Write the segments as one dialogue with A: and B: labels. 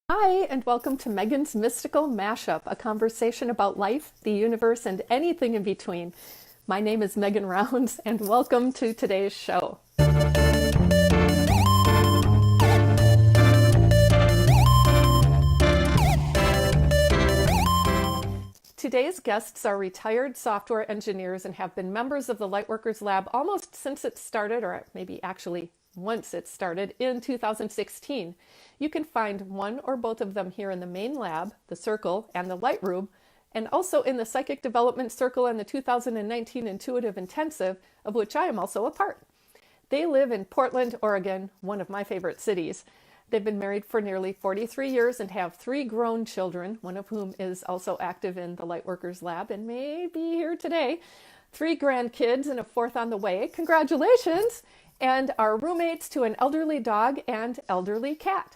A: Hi, and welcome to Megan's Mystical Mashup, a conversation about life, the universe, and anything in between. My name is Megan Rounds, and welcome to today's show. Today's guests are retired software engineers and have been members of the Lightworkers Lab almost since it started, or maybe actually once it started, in 2016. You can find one or both of them here in the main lab, the Circle, and the Light Room, and also in the Psychic Development Circle and the 2019 Intuitive Intensive, of which I am also a part. They live in Portland, Oregon, one of my favorite cities. They've been married for nearly 43 years and have 3 grown children, one of whom is also active in the Lightworkers Lab and may be here today. 3 grandkids and a 4th on the way. Congratulations! And are roommates to an elderly dog and elderly cat.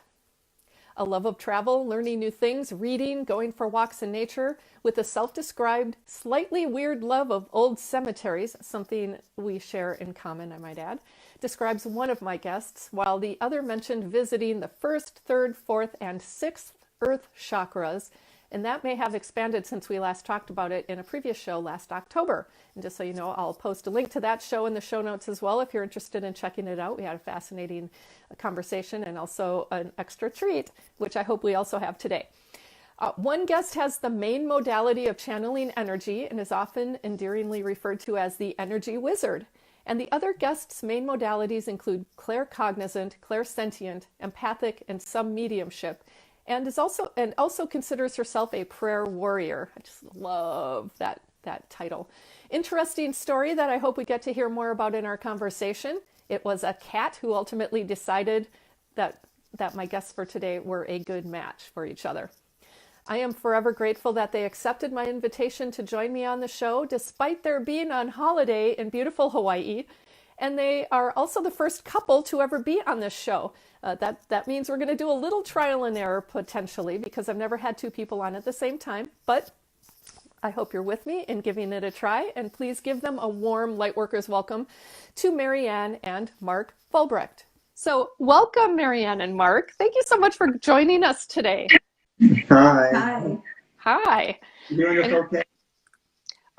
A: A love of travel, learning new things, reading, going for walks in nature, with a self-described, slightly weird love of old cemeteries, something we share in common, I might add, describes one of my guests, while the other mentioned visiting the 1st, 3rd, 4th, and 6th Earth chakras, and that may have expanded since we last talked about it in a previous show last October. And just so you know, I'll post a link to that show in the show notes as well if you're interested in checking it out. We had a fascinating conversation and also an extra treat, which I hope we also have today. One guest has the main modality of channeling energy and is often endearingly referred to as the energy wizard. And the other guest's main modalities include claircognizant, clairsentient, empathic, and some mediumship, and also considers herself a prayer warrior. I just love that title. Interesting story that I hope we get to hear more about in our conversation. It was a cat who ultimately decided that my guests for today were a good match for each other. I am forever grateful that they accepted my invitation to join me on the show, despite their being on holiday in beautiful Hawaii. And they are also the first couple to ever be on this show. That means we're going to do a little trial and error potentially, because I've never had 2 people on at the same time. But I hope you're with me in giving it a try. And please give them a warm Lightworkers welcome to Mary Ann and Mark Vollbrecht. So welcome, Mary Ann and Mark. Thank you so much for joining us today.
B: Hi.
C: Hi.
A: Hi.
B: You doing this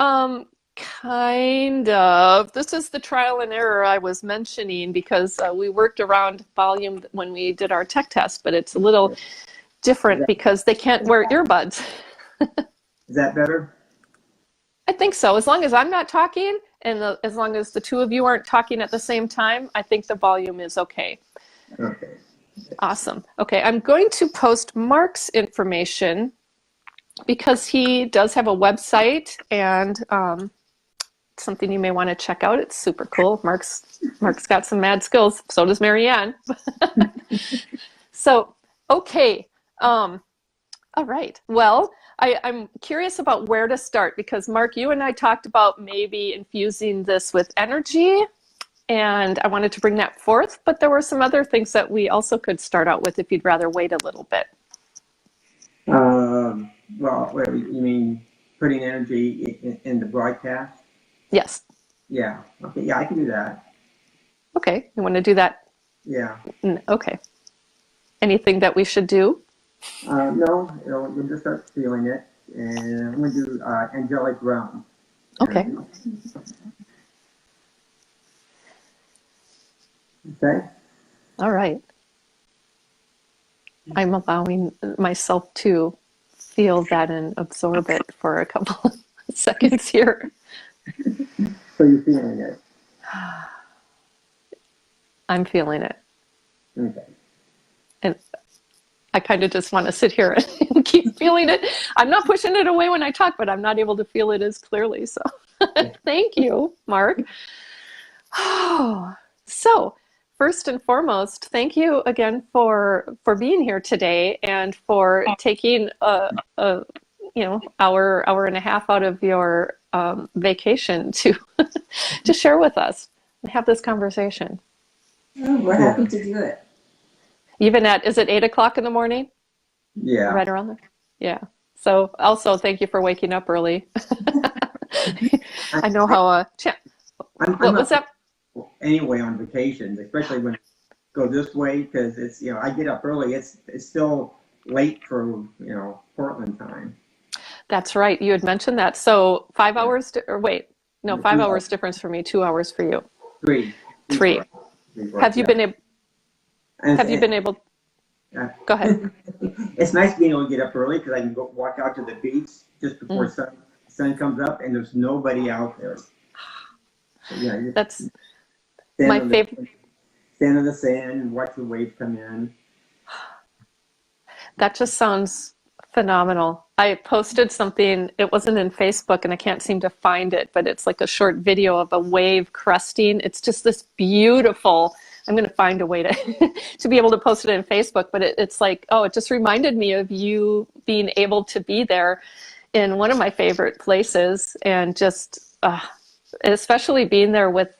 B: okay?
A: Kind of. This is the trial and error I was mentioning because we worked around volume when we did our tech test, but it's a little different because they can't wear earbuds.
B: Is that better?
A: I think so. As long as I'm not talking and as long as the 2 of you aren't talking at the same time, I think the volume is okay.
B: Okay.
A: Awesome. Okay, I'm going to post Mark's information because he does have a website and something you may want to check out. It's super cool. Mark's got some mad skills. So does Mary Ann. So, okay. All right. Well, I'm curious about where to start because Mark, you and I talked about maybe infusing this with energy, and I wanted to bring that forth, but there were some other things that we also could start out with if you'd rather wait a little bit.
B: Well, wait, you mean putting energy in the broadcast?
A: Yes.
B: Yeah. Okay. Yeah, I can do that.
A: Okay. You want to do that?
B: Yeah.
A: Okay. Anything that we should do?
B: No, we'll just start feeling it, and I'm going to do angelic realm.
A: Okay.
B: Okay.
A: All right. I'm allowing myself to feel that and absorb it for a couple of seconds here.
B: So you're feeling it?
A: I'm feeling it.
B: Okay.
A: And I kind of just want to sit here and keep feeling it. I'm not pushing it away when I talk, but I'm not able to feel it as clearly. So thank you, Mark. So first and foremost, thank you again for being here today and for taking hour and a half out of your vacation to to share with us and have this conversation.
C: Oh, we're happy to do it.
A: Even is it 8 o'clock in the morning?
B: Yeah.
A: Right around there? Yeah. So also thank you for waking up early. I know how, what was that?
B: Anyway, on vacations, especially when I go this way, because it's, I get up early, it's still late for, Portland time.
A: That's right. You had mentioned that. So 5 hours, or wait, no,
B: Yeah,
A: 5 hours difference for me, 2 hours for you.
B: Three.
A: Three.
B: For
A: Have you been able? Have you been able?
B: Yeah.
A: Go ahead.
B: It's nice being able to get up early because I can go walk out to the beach just before sun comes up, and there's nobody out there. So, yeah,
A: That's my favorite.
B: Stand in the sand and watch the waves come in.
A: That just sounds phenomenal. I posted something, it wasn't in Facebook and I can't seem to find it, but it's like a short video of a wave cresting. It's just this beautiful, I'm going to find a way to to be able to post it in Facebook, but it's like, oh, it just reminded me of you being able to be there in one of my favorite places, and just especially being there with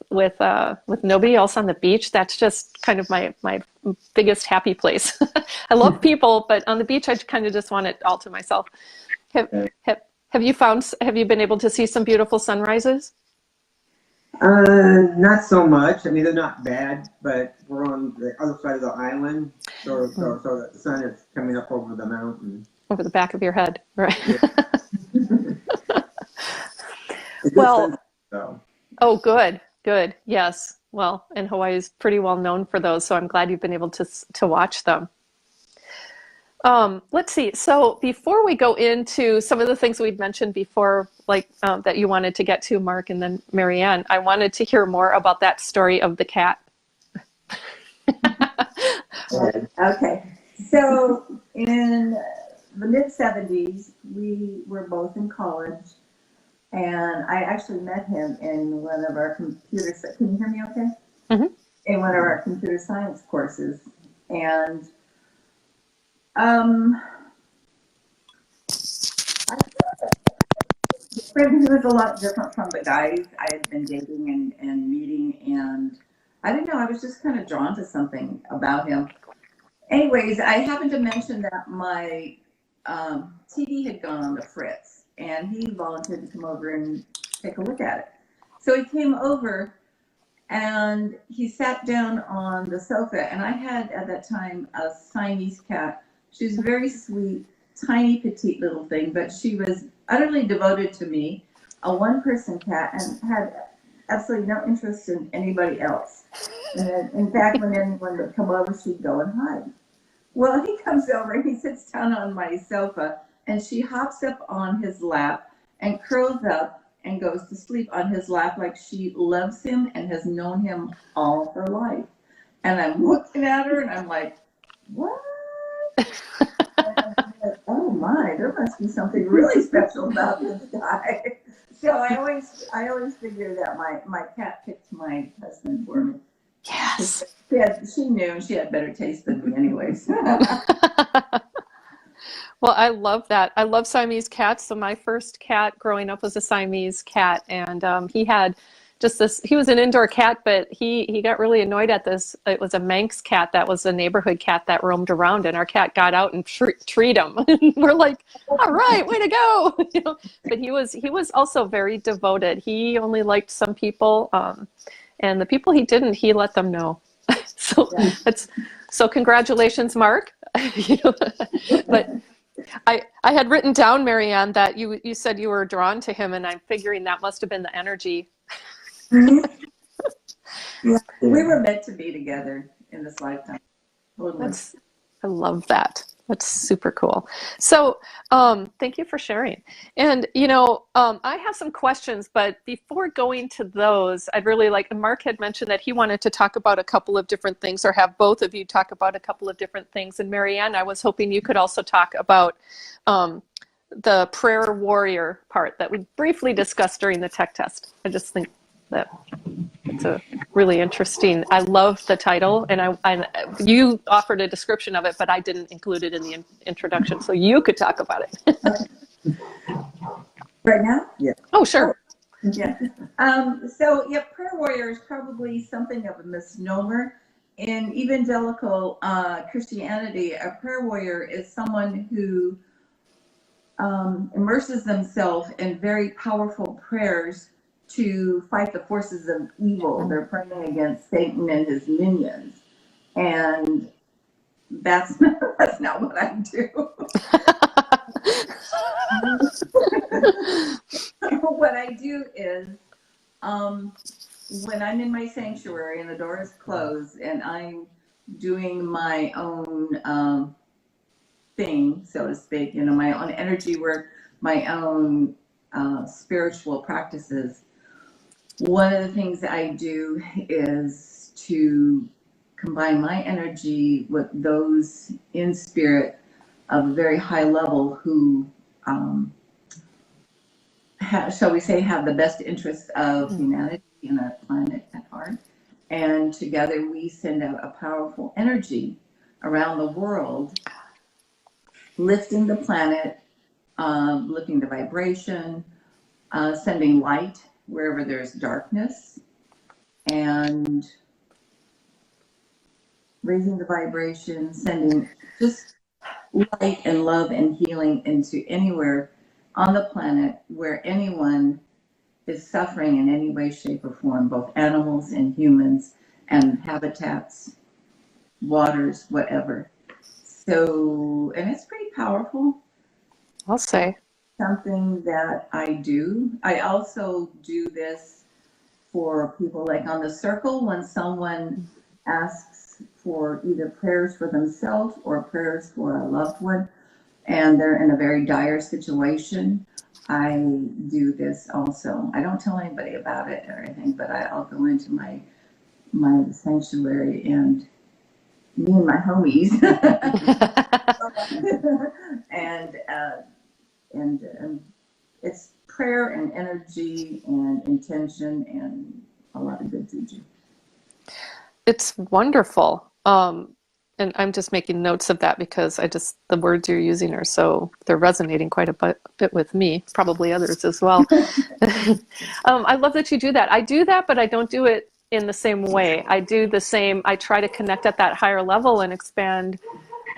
A: nobody else on the beach. That's just kind of my biggest happy place. I love people, but on the beach I kind of just want it all to myself. Have you been able to see some beautiful sunrises?
B: Not so much. I mean, they're not bad, but we're on the other side of the island, so the sun is coming up over the mountain.
A: Over the back of your head, right?
B: Yeah.
A: Well, oh, good. Yes. Well, and Hawaii is pretty well known for those, so I'm glad you've been able to watch them. Let's see. So before we go into some of the things we'd mentioned before, like that you wanted to get to, Mark, and then Mary Ann, I wanted to hear more about that story of the cat.
C: Okay. So in the mid-70s, we were both in college, and I actually met him in one of our computer, can you hear me okay?
A: Mm-hmm.
C: In one of our computer science courses. And he was a lot different from the guys I had been dating and meeting, and I don't know, I was just kind of drawn to something about him. Anyways, I happened to mention that my TV had gone on the fritz, and he volunteered to come over and take a look at it. So he came over and he sat down on the sofa, and I had at that time a Siamese cat. She was very sweet, tiny, petite little thing, but she was utterly devoted to me, a one-person cat, and had absolutely no interest in anybody else. And in fact, when anyone would come over, she'd go and hide. Well, he comes over and he sits down on my sofa, and she hops up on his lap and curls up and goes to sleep on his lap like she loves him and has known him all her life. And I'm looking at her and I'm like, what? Like, oh my, there must be something really special about this guy. So I always figure that my cat picked my husband for me.
A: Yes.
C: She knew she had better taste than me anyways.
A: Well, I love that. I love Siamese cats. So my first cat growing up was a Siamese cat, and he had just this. He was an indoor cat, but he got really annoyed at this. It was a Manx cat that was a neighborhood cat that roamed around, and our cat got out and treat him. And we're like, all right, way to go. You know? But he was also very devoted. He only liked some people, and the people he didn't, he let them know. So congratulations, Mark. You know, but I had written down, Mary Ann, that you said you were drawn to him, and I'm figuring that must have been the energy.
C: Yeah, we were meant to be together in this lifetime. Totally.
A: I love that. That's super cool. So thank you for sharing. And, I have some questions, but before going to those, I'd really like, Mark had mentioned that he wanted to talk about a couple of different things, or have both of you talk about a couple of different things. And Mary Ann, I was hoping you could also talk about the prayer warrior part that we briefly discussed during the tech test. I just think that it's a really interesting. I love the title, and you offered a description of it, but I didn't include it in the introduction, so you could talk about it.
C: Right now?
B: Yeah.
A: Oh, sure.
C: Yeah. Prayer warrior is probably something of a misnomer. In evangelical Christianity, a prayer warrior is someone who immerses themselves in very powerful prayers to fight the forces of evil. They're praying against Satan and his minions. And that's that's not what I do. What I do is, when I'm in my sanctuary and the door is closed and I'm doing my own thing, so to speak, you know, my own energy work, my own spiritual practices, one of the things that I do is to combine my energy with those in spirit of a very high level who, shall we say, have the best interests of humanity and our planet at heart. And together we send out a powerful energy around the world, lifting the planet, lifting the vibration, sending light wherever there's darkness, and raising the vibration, sending just light and love and healing into anywhere on the planet where anyone is suffering in any way, shape, or form, both animals and humans and habitats, waters, whatever. So, and it's pretty powerful.
A: I'll say.
C: Something that I do. I also do this for people like on the circle when someone asks for either prayers for themselves or prayers for a loved one and they're in a very dire situation. I do this also. I don't tell anybody about it or anything, but I'll go into my sanctuary and me and my homies and it's prayer and energy and intention and a lot of good juju.
A: It's wonderful. And I'm just making notes of that because the words you're using they're resonating quite a bit with me, probably others as well. I love that you do that. I do that, but I don't do it in the same way. I do the same. I try to connect at that higher level and expand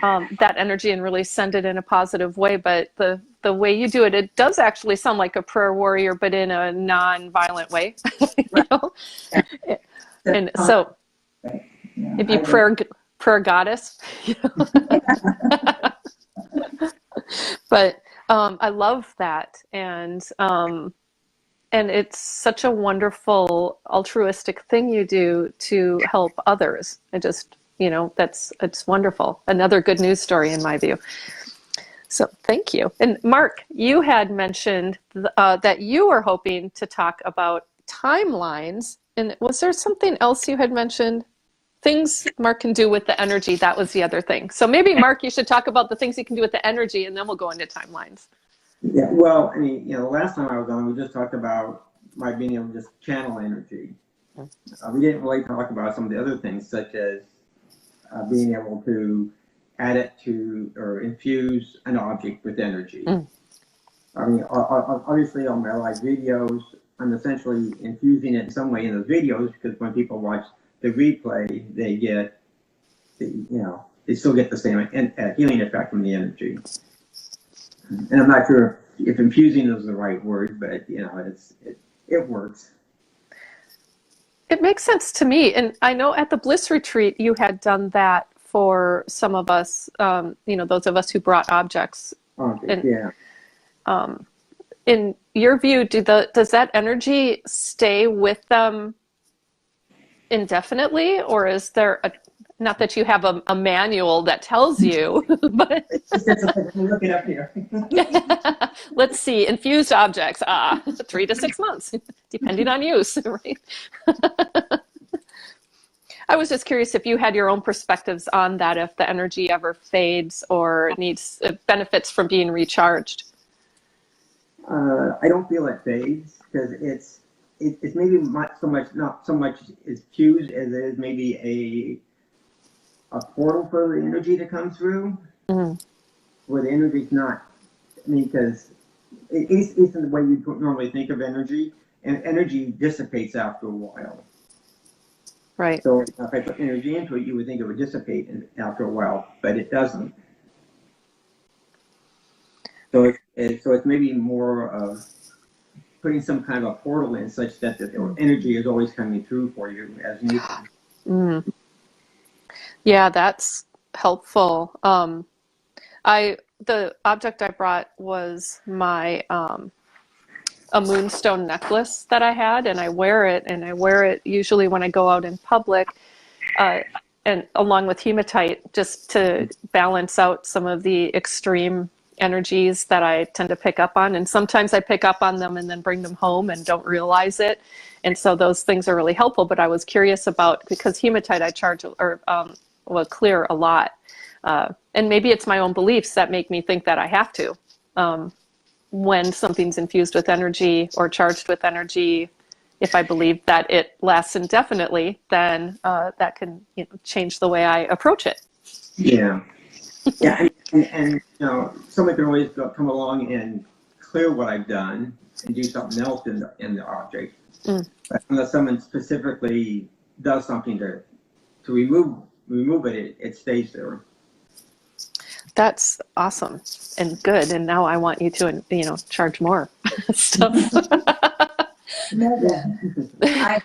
A: that energy and really send it in a positive way. But the way you do it, it does actually sound like a prayer warrior, but in a non-violent way. You know? And so if you prayer goddess, you know? But I love that. And it's such a wonderful altruistic thing you do to help others. It's wonderful. Another good news story in my view. So thank you. And Mark, you had mentioned that you were hoping to talk about timelines. And was there something else you had mentioned? Things Mark can do with the energy. That was the other thing. So maybe Mark, you should talk about the things he can do with the energy, and then we'll go into timelines.
B: Yeah, well, I mean, the last time I was on, we just talked about my being able to just channel energy. We didn't really talk about some of the other things, such as being able to add it to or infuse an object with energy. I mean, obviously on my live videos, I'm essentially infusing it in some way in those videos because when people watch the replay, they get, they still get the same healing effect from the energy. And I'm not sure if infusing is the right word, but it works.
A: It makes sense to me. And I know at the Bliss Retreat, you had done that for some of us, those of us who brought objects. In your view, does that energy stay with them indefinitely, or is there not that you have a manual that tells you, but
B: look it up here.
A: Let's see, infused objects, 3 to 6 months, depending on use, right? I was just curious if you had your own perspectives on that, if the energy ever fades or benefits from being recharged.
B: I don't feel it fades because it's maybe not so much is fused as it is maybe a portal for the energy to come through, where the energy's not. I mean, because it isn't the way you normally think of energy, and energy dissipates after a while.
A: Right.
B: So if I put energy into it, you would think it would dissipate after a while, but it doesn't. So it's maybe more of putting some kind of a portal in such that the energy is always coming through for you as needed.
A: Yeah, that's helpful. The object I brought was my a moonstone necklace that I had, and I wear it usually when I go out in public, and along with hematite, just to balance out some of the extreme energies that I tend to pick up on. And sometimes I pick up on them and then bring them home and don't realize it. And so those things are really helpful. But I was curious about, because hematite I charge or clear a lot. And maybe it's my own beliefs that make me think that I have to. When something's infused with energy or charged with energy, if I believe that it lasts indefinitely, then that can change the way I approach it.
B: Yeah. Yeah, and someone can always come along and clear what I've done and do something else in the object. But unless someone specifically does something to remove it, it stays there.
A: That's awesome and good. And now I want you to, charge more stuff.
C: I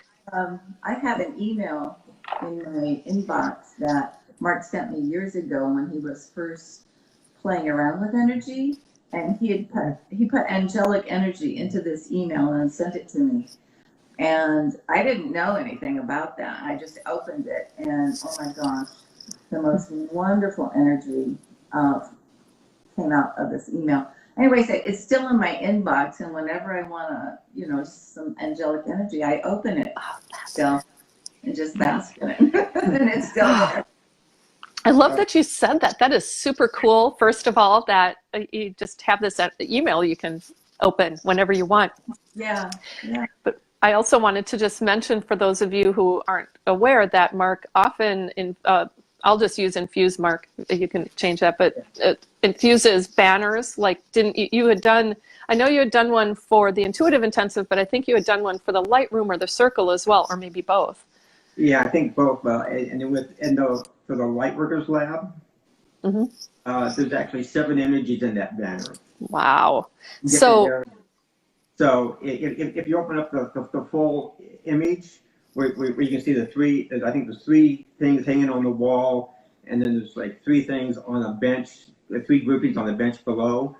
C: have an email in my inbox that Mark sent me years ago when he was first playing around with energy, and he put angelic energy into this email and sent it to me. And I didn't know anything about that. I just opened it, and oh my gosh, the most wonderful energy came out of this email. Anyways, it's still in my inbox, and whenever I want to, some angelic energy, I open it still and just bask in it. And it's still there.
A: I love that you said that. That is super cool. First of all, that you just have this email you can open whenever you want.
C: Yeah.
A: But I also wanted to just mention, for those of you who aren't aware, that Mark often, I'll just use infuse, Mark, you can change that, but infuses banners. Like, I know you had done one for the Intuitive Intensive, but I think you had done one for the Light Room or the Circle as well, or maybe both.
B: Yeah, I think both. For the Lightworkers lab, there's actually 7 energies in that banner.
A: Wow.
B: So if you open up the full image, where you can see there's 3 things hanging on the wall, and then there's like 3 things on a bench, 3 groupings on the bench below.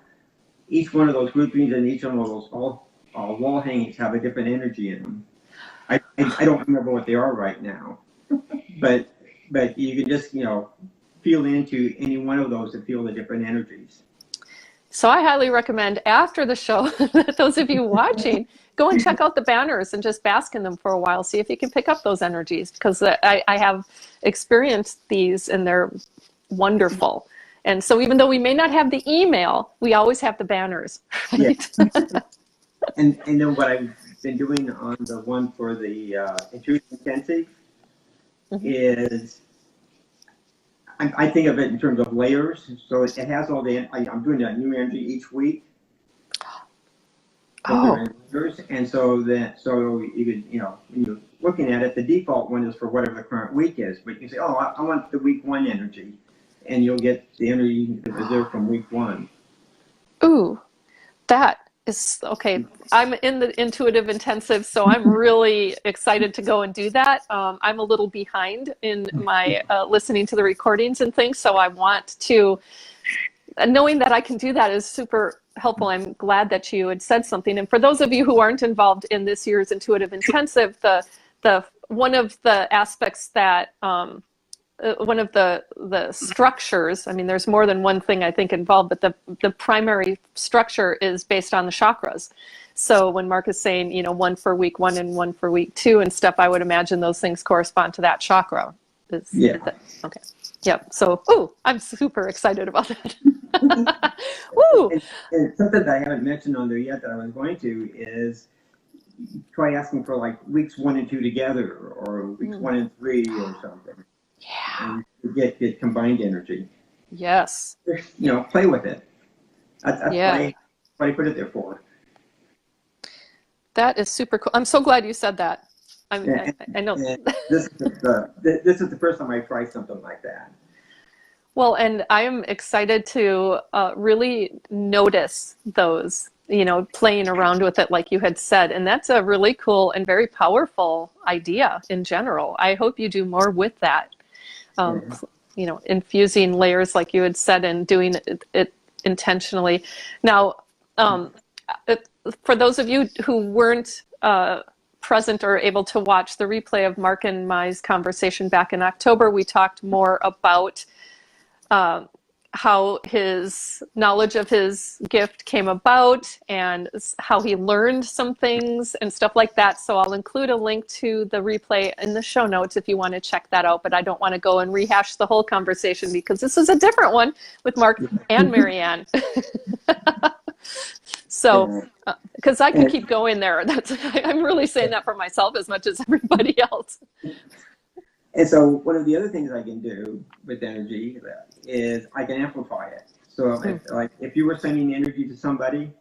B: Each one of those groupings and each one of those wall hangings have a different energy in them. I don't remember what they are right now, but you can just feel into any one of those to feel the different energies.
A: So I highly recommend, after the show, that those of you watching go and check out the banners and just bask in them for a while. See if you can pick up those energies, because I have experienced these and they're wonderful. And so even though we may not have the email, we always have the banners. Right?
B: Yeah. And then what I've been doing on the one for the Intuitive Intensive is, I think of it in terms of layers. So it has all I'm doing that new energy each week. And so you could, when you're looking at it, the default one is for whatever the current week is. But you can say, I want the week 1 energy, and you'll get the energy that was there from week 1.
A: Ooh, that is okay. I'm in the Intuitive Intensive, so I'm really excited to go and do that. I'm a little behind in my listening to the recordings and things, so I want to, knowing that I can do that is super helpful. I'm glad that you had said something. And for those of you who aren't involved in this year's Intuitive Intensive, the one of the aspects that one of the structures, I mean, there's more than one thing I think involved, but the primary structure is based on the chakras. So when Mark is saying, one for week 1 and one for week 2 and stuff, I would imagine those things correspond to that chakra.
B: Yeah.
A: Okay. Yep. So, I'm super excited about that. Woo!
B: And something that I haven't mentioned on there yet that I was going to is try asking for like weeks 1 and 2 together, or weeks 1 and 3 or something.
A: Yeah.
B: And get combined energy.
A: Yes.
B: Play with it. That's
A: yeah.
B: what I put it there for.
A: That is super cool. I'm so glad you said that. I know.
B: This is the first time I tried something like that.
A: Well, and I am excited to really notice those, playing around with it like you had said. And that's a really cool and very powerful idea in general. I hope you do more with that. infusing layers like you had said and doing it intentionally. Now, for those of you who weren't present or able to watch the replay of Mark and my conversation back in October, we talked more about how his knowledge of his gift came about and how he learned some things and stuff like that. So I'll include a link to the replay in the show notes if you want to check that out, but I don't want to go and rehash the whole conversation because this is a different one with Mark and Mary Ann. So, because I could keep going there. I'm really saying that for myself as much as everybody else.
B: And so one of the other things I can do with energy is I can amplify it. So if you were sending energy to somebody,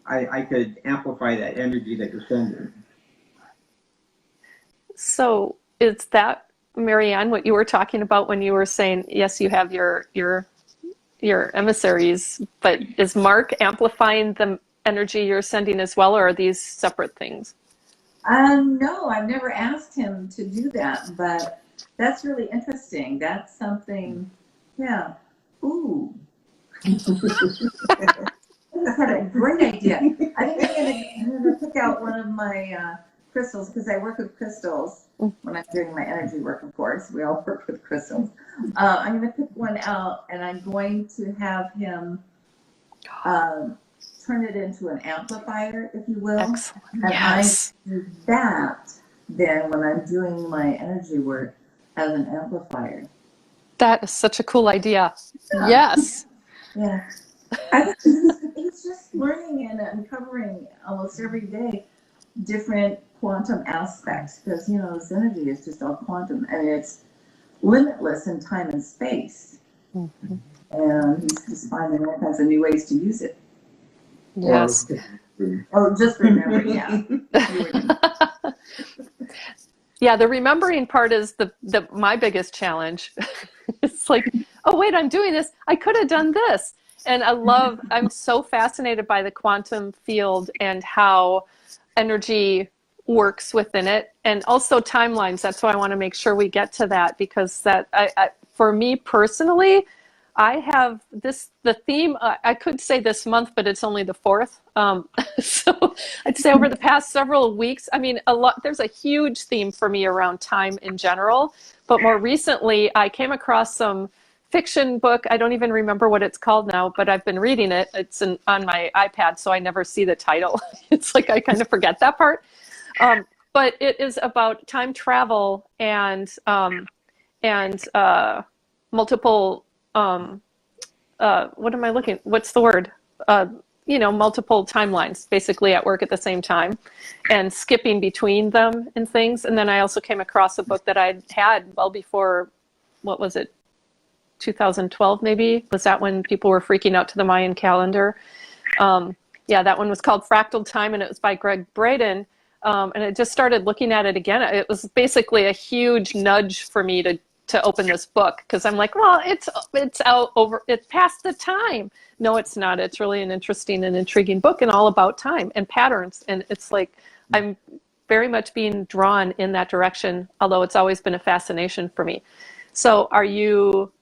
B: I could amplify that energy that you're sending.
A: So is that, Mary Ann, what you were talking about when you were saying, yes, you have your emissaries, but is Mark amplifying the energy you're sending as well, or are these separate things?
C: No, I've never asked him to do that, but that's really interesting. That's something, yeah. Ooh. That's a great idea. I think I'm going to pick out one of my crystals, because I work with crystals when I'm doing my energy work, of course. We all work with crystals. I'm going to pick one out, and I'm going to have him turn it into an amplifier, if you will.
A: Excellent.
C: And
A: Yes.
C: I do that then when I'm doing my energy work as an amplifier.
A: That is such a cool idea.
C: Yeah.
A: Yes.
C: Yeah. I think he's just learning and uncovering almost every day different quantum aspects, because, this energy is just all quantum, and it's limitless in time and space.
A: Mm-hmm.
C: And he's just finding all kinds of new ways to use it.
A: Yes.
C: Or just remember, yeah.
A: Yeah, the remembering part is my biggest challenge. It's like, oh wait, I'm doing this. I could have done this. And I'm so fascinated by the quantum field and how energy works within it, and also timelines. That's why I want to make sure we get to that, because for me personally, I have the theme, I could say this month, but it's only the 4th. So I'd say over the past several weeks, there's a huge theme for me around time in general, but more recently I came across some fiction book. I don't even remember what it's called now, but I've been reading it. It's on my iPad, so I never see the title. It's like I kind of forget that part. But it is about time travel and multiple, what am I looking? What's the word? Multiple timelines basically at work at the same time and skipping between them and things. And then I also came across a book that I'd had well before, what was it? 2012 maybe? Was that when people were freaking out to the Mayan calendar? Yeah, that one was called Fractal Time, and it was by Greg Braden. And I just started looking at it again. It was basically a huge nudge for me to open this book, because I'm like, well, it's past the time. No, it's not. It's really an interesting and intriguing book, and all about time and patterns. And it's like I'm very much being drawn in that direction, although it's always been a fascination for me. So are you?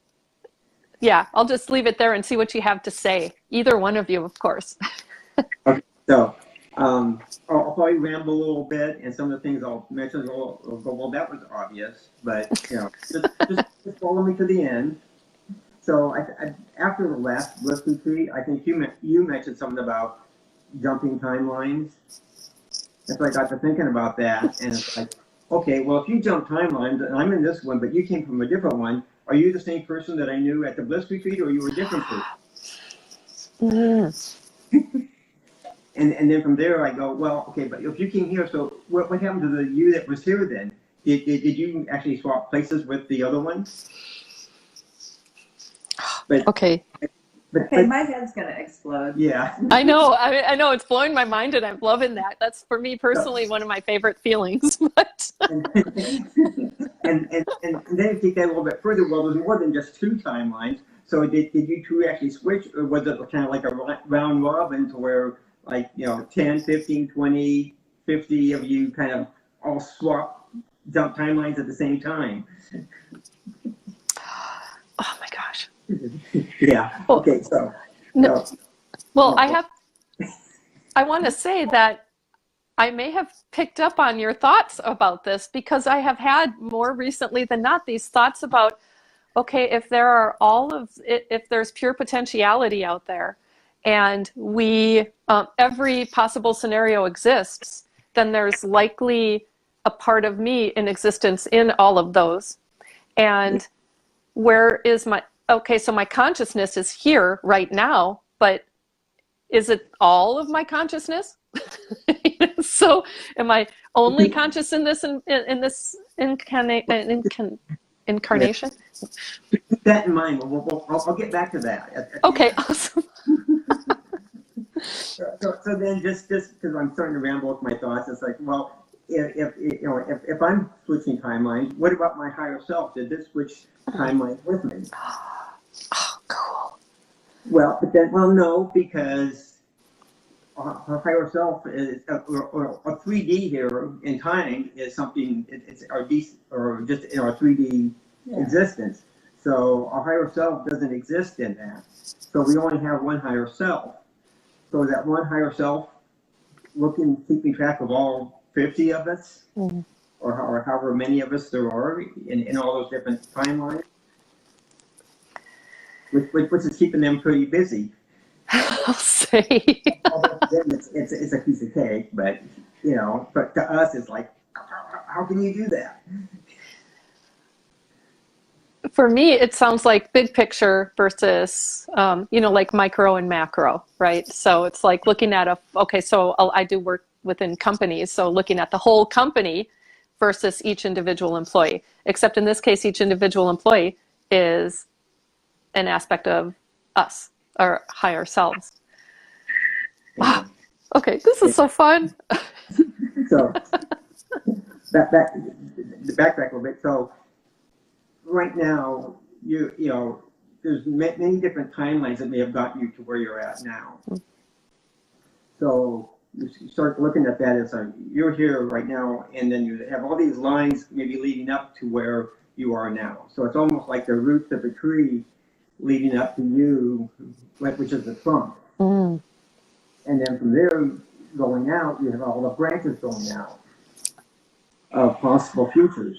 A: Yeah, I'll just leave it there and see what you have to say. Either one of you, of course.
B: Okay, so I'll probably ramble a little bit, and some of the things I'll mention will go, well, that was obvious, but just follow me to the end. So after the last Bliss retreat, I think you mentioned something about jumping timelines. And so I got to thinking about that, and it's like, okay, well, if you jump timelines, and I'm in this one, but you came from a different one, are you the same person that I knew at the Bliss retreat, or you were a different person? And then from there I go, well, okay, but if you came here, so what happened to the you that was here then? Did you actually swap places with the other one? But,
A: okay.
B: But
C: my head's going to explode.
B: Yeah.
A: I know. I know. It's blowing my mind, and I'm loving that. That's, for me personally, one of my favorite feelings. But
B: and then you take that a little bit further. Well, there's more than just 2 timelines. So did you 2 actually switch, or was it kind of like a round robin to where, like, 10, 15, 20, 50 of you kind of all jump timelines at the same time?
A: Oh my gosh.
B: Yeah.
A: Well,
B: Okay. So,
A: no,
B: so
A: well,
B: oh,
A: I want to say that I may have picked up on your thoughts about this because I have had more recently than not these thoughts about, okay, if there are if there's pure potentiality out there and every possible scenario exists, then there's likely a part of me in existence in all of those. And where is okay, so my consciousness is here right now, but is it all of my consciousness? So am I only conscious in this
B: yeah,
A: incarnation?
B: keep that in mind. I'll get back to that at the
A: Okay,
B: end.
A: awesome.
B: So then, just because I'm starting to ramble with my thoughts, it's like, well, if I'm switching timelines, what about my higher self? Did this switch timelines with me?
A: Oh, cool.
B: Well, but then, well, no, because our higher self is, or 3D here in time is something. It's our or just in our 3D existence. So our higher self doesn't exist in that. So we only have one higher self. So that one higher self keeping track of all 50 of us, or however many of us there are in all those different timelines, which is keeping them pretty busy.
A: I'll say.
B: Although to them it's a piece of cake, but but to us it's like, how can you do that?
A: For me, it sounds like big picture versus, like micro and macro, right? So it's like looking at okay, so I do work within companies, so looking at the whole company versus each individual employee. Except in this case, each individual employee is an aspect of us, our higher selves. Wow. Okay, this is so fun.
B: So the backtrack a little bit. So right now, there's many different timelines that may have gotten you to where you're at now. So you start looking at that as you're here right now, and then you have all these lines maybe leading up to where you are now. So it's almost like the roots of a tree leading up to you, which is the trunk. And then from there going out, you have all the branches going out of possible futures,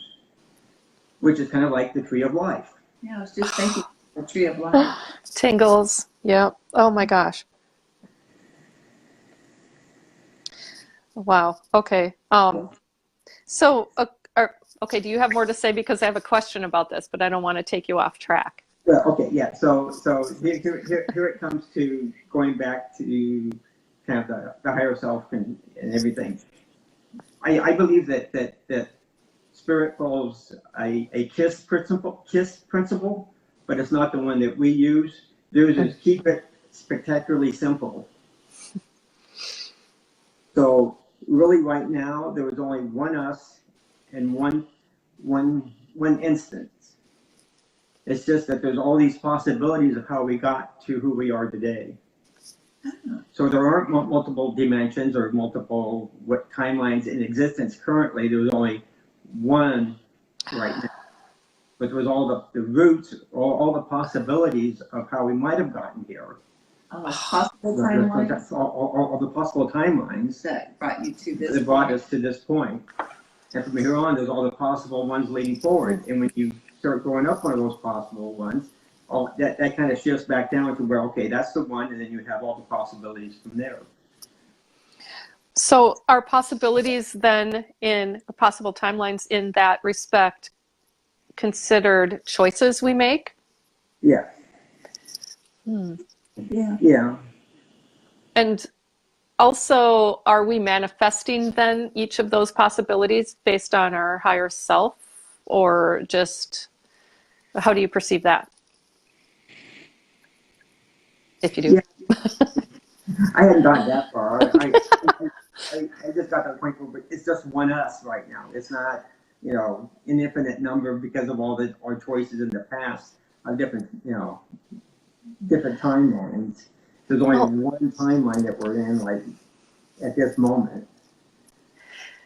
B: which is kind of like the tree of life.
C: Yeah, I was just thinking the tree of life.
A: Tingles. Yep. Oh my gosh. Wow. Okay. So, okay, do you have more to say? Because I have a question about this, but I don't want to take you off track.
B: Well, okay, yeah. So here it comes to going back to kind of the higher self and everything. I believe that spirit follows a KISS principle, but it's not the one that we use. Theirs is keep it spectacularly simple. So really, right now, there was only one us and one instance. It's just that there's all these possibilities of how we got to who we are today. So there aren't multiple dimensions or multiple timelines in existence currently. There was only one right now. But there was all the roots, all the possibilities of how we might have gotten here.
C: Possible timelines.
B: All the possible timelines
C: that brought you to this.
B: That brought us to this point. And from here on, there's all the possible ones leading forward. And when you start going up one of those possible ones, that kind of shifts back down to where, okay, that's the one, and then you have all the possibilities from there.
A: So are possibilities then in possible timelines in that respect considered choices we make?
B: Yeah. Yeah.
A: And also, are we manifesting then each of those possibilities based on our higher self, or just how do you perceive that? If you do.
B: Yeah. I hadn't gotten that far. I just got to the point where it's just one us right now. It's not, an infinite number because of all our choices in the past of different timelines. There's only one timeline that we're in, like, at this moment.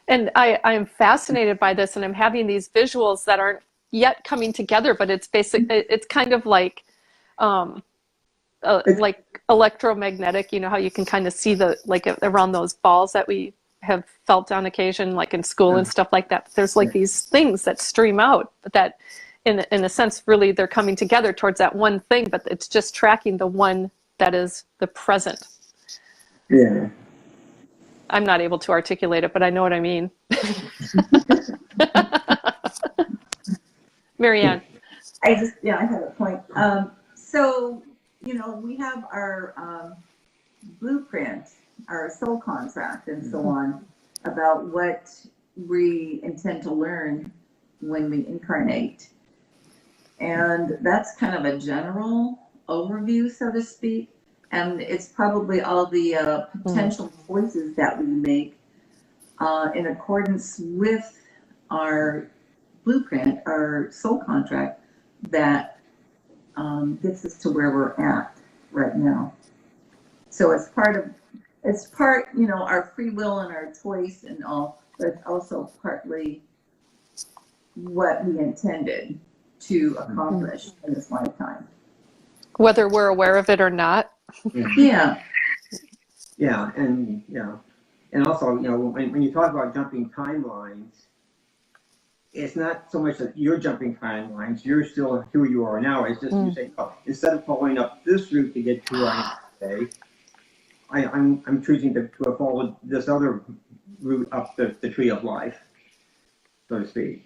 A: And I am fascinated by this, and I'm having these visuals that aren't yet coming together, but it's it's kind of like electromagnetic, you know, how you can kind of see the, like around those balls that we have felt on occasion, like in school and stuff like that. There's like these things that stream out, but that in a sense, really they're coming together towards that one thing, but it's just tracking the one that is the present.
B: Yeah.
A: I'm not able to articulate it, but I know what I mean. Mary Ann.
C: I have a point. So, you know, we have our blueprint, our soul contract, and so on, about what we intend to learn when we incarnate. And that's kind of a general overview, so to speak. And it's probably all the potential choices that we make in accordance with our blueprint, our soul contract, that gets us to where we're at right now. So it's part, you know, our free will and our choice and all, but it's also partly what we intended to accomplish in this lifetime.
A: Whether we're aware of it or not.
C: Yeah.
B: Yeah, and and also, you know, when you talk about jumping timelines, it's not so much that you're jumping timelines, you're still who you are now. It's just you say, oh, instead of following up this route to get to where I am today, I'm choosing to follow this other route up the tree of life, so to speak.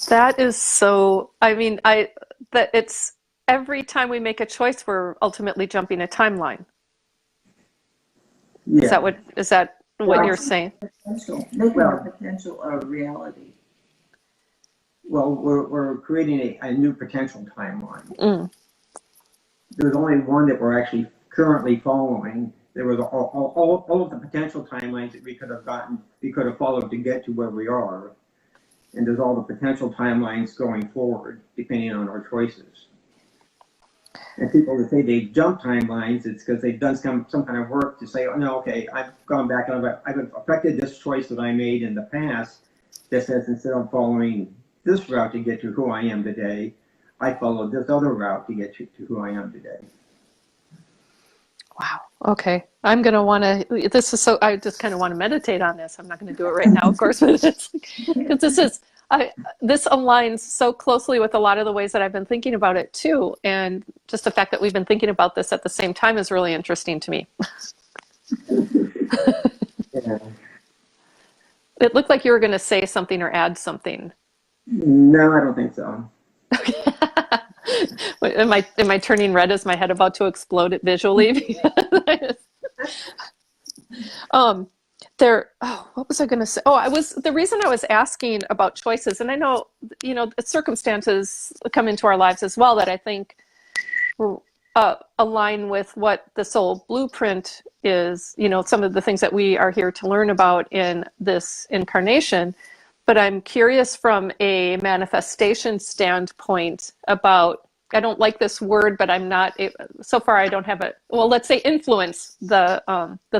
A: That is so, I mean, that it's every time we make a choice, we're ultimately jumping a timeline.
B: Yeah.
A: Is that what you're saying?
C: Making our potential a reality.
B: Well, we're creating a new potential timeline. There's only one that we're actually currently following. There was all of the potential timelines that we could have followed to get to where we are. And there's all the potential timelines going forward, depending on our choices. And people that say they jump timelines, it's because they've done some kind of work to say, oh no, okay, I've gone back and I've affected this choice that I made in the past that says instead of following this route to get to who I am today, I followed this other route to get to who I am today.
A: Wow. Okay. I'm going to want to, I just kind of want to meditate on this. I'm not going to do it right now, of course, but because this aligns so closely with a lot of the ways that I've been thinking about it too. And just the fact that we've been thinking about this at the same time is really interesting to me.
B: Yeah.
A: It looked like you were going to say something or add something.
B: No, I don't think so.
A: Am I turning red? Is my head about to explode visually? What was I going to say? The reason I was asking about choices, and I know, you know, circumstances come into our lives as well that I think align with what the soul blueprint is, you know, some of the things that we are here to learn about in this incarnation. But I'm curious from a manifestation standpoint about, I don't like this word, but I'm not, so far I don't have well, let's say influence the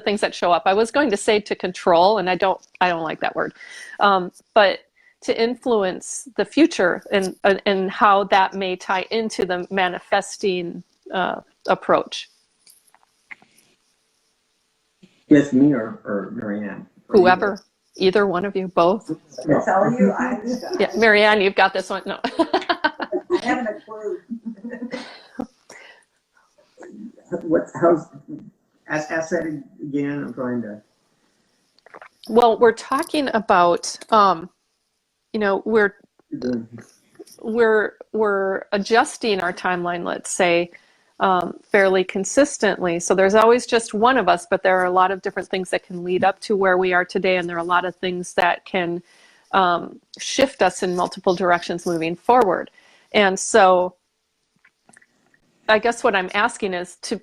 A: things that show up. I was going to say to control, and I don't like that word. But to influence the future and how that may tie into the manifesting approach.
B: Yes, me or Mary Ann?
A: Whoever. Either one of you, both.
C: That's all you.
A: Yeah, Mary Ann, you've got this one. No.
C: I haven't a clue.
B: Ask that again. I'm trying to.
A: Well, we're talking about, you know, we're adjusting our timeline, let's say, fairly consistently. So there's always just one of us, but there are a lot of different things that can lead up to where we are today, and there are a lot of things that can shift us in multiple directions moving forward. And so I guess what I'm asking is to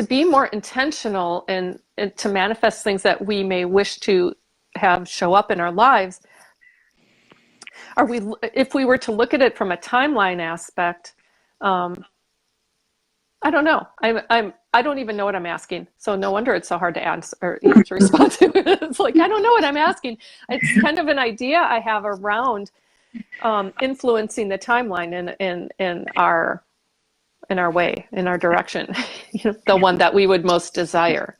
A: be more intentional and to manifest things that we may wish to have show up in our lives. If we were to look at it from a timeline aspect, I don't know. I don't even know what I'm asking. So no wonder it's so hard to answer or even to respond to. It's like, I don't know what I'm asking. It's kind of an idea I have around influencing the timeline in our way, in our direction, the one that we would most desire.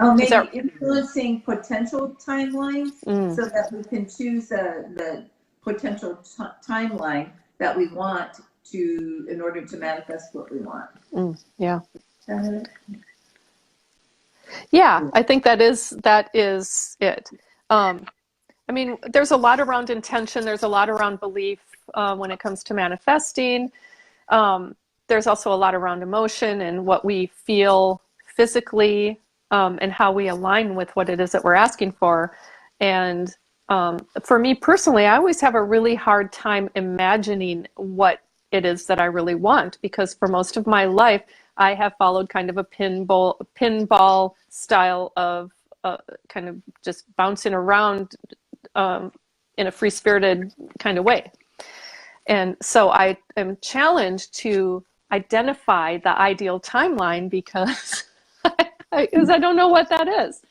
C: Oh,
A: Is
C: maybe
A: that
C: influencing potential timelines
A: mm,
C: so that we can choose the potential timeline that we want to, in order to manifest what we want.
A: yeah.
C: Uh,
A: Yeah, I think that is it. I mean, there's a lot around intention. There's a lot around belief when it comes to manifesting. There's also a lot around emotion and what we feel physically, and how we align with what it is that we're asking for. And for me personally, I always have a really hard time imagining what it is that I really want, because for most of my life, I have followed kind of a pinball style of kind of just bouncing around in a free-spirited kind of way. And so I am challenged to identify the ideal timeline because I don't know what that is.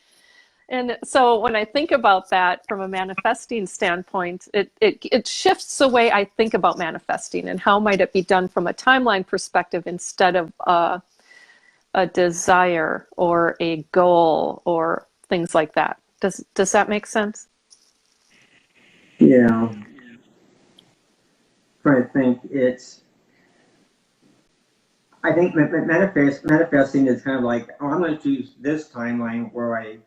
A: And so when I think about that from a manifesting standpoint, it shifts the way I think about manifesting and how might it be done from a timeline perspective instead of a desire or a goal or things like that. Does that make sense?
B: Yeah. Trying to think, I think manifesting is kind of like, oh, I'm going to choose this timeline where I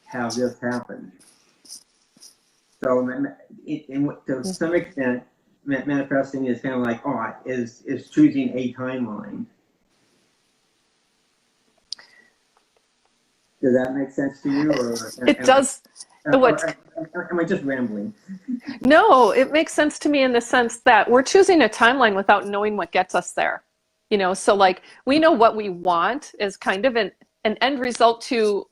B: have this happen. So to some extent, manifesting is kind of like, oh, is choosing a timeline. Does that make sense to you? Or
A: It does.
B: Am I just rambling?
A: No, it makes sense to me in the sense that we're choosing a timeline without knowing what gets us there. So like we know what we want is kind of an end result to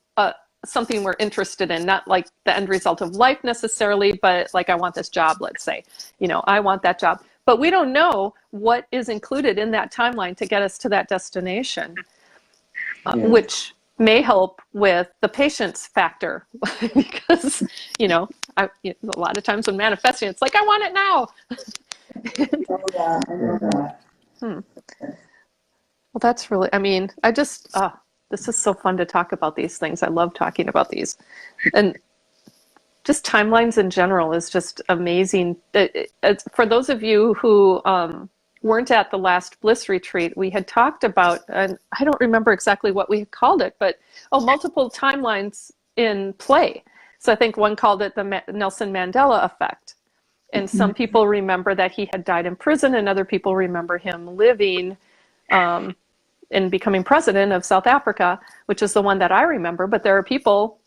A: something we're interested in, not like the end result of life necessarily, but like I want this job, let's say, I want that job. But we don't know what is included in that timeline to get us to that destination, which may help with the patience factor because, a lot of times when manifesting, it's like, I want it now.
C: Oh, yeah, I know that.
A: Well, that's really, I mean, this is so fun to talk about these things. I love talking about these. And just timelines in general is just amazing. For those of you who weren't at the last Bliss retreat, we had talked about, and I don't remember exactly what we called it, but multiple timelines in play. So I think one called it the Nelson Mandela effect. And some people remember that he had died in prison, and other people remember him living and becoming president of South Africa, which is the one that I remember. But there are people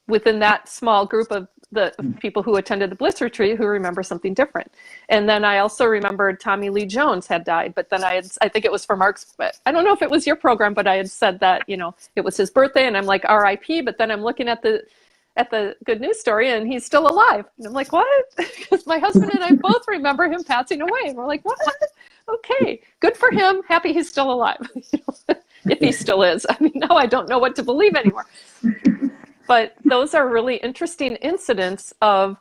A: within that small group of the people who attended the Bliss retreat who remember something different. And then I also remembered Tommy Lee Jones had died, but then I think it was for Mark's, I don't know if it was your program, but I had said that, it was his birthday, and I'm like, RIP, but then I'm looking at the good news story and he's still alive. And I'm like, what? Because my husband and I both remember him passing away. And we're like, what? Okay, good for him. Happy he's still alive. If he still is. I mean, now I don't know what to believe anymore. But those are really interesting incidents of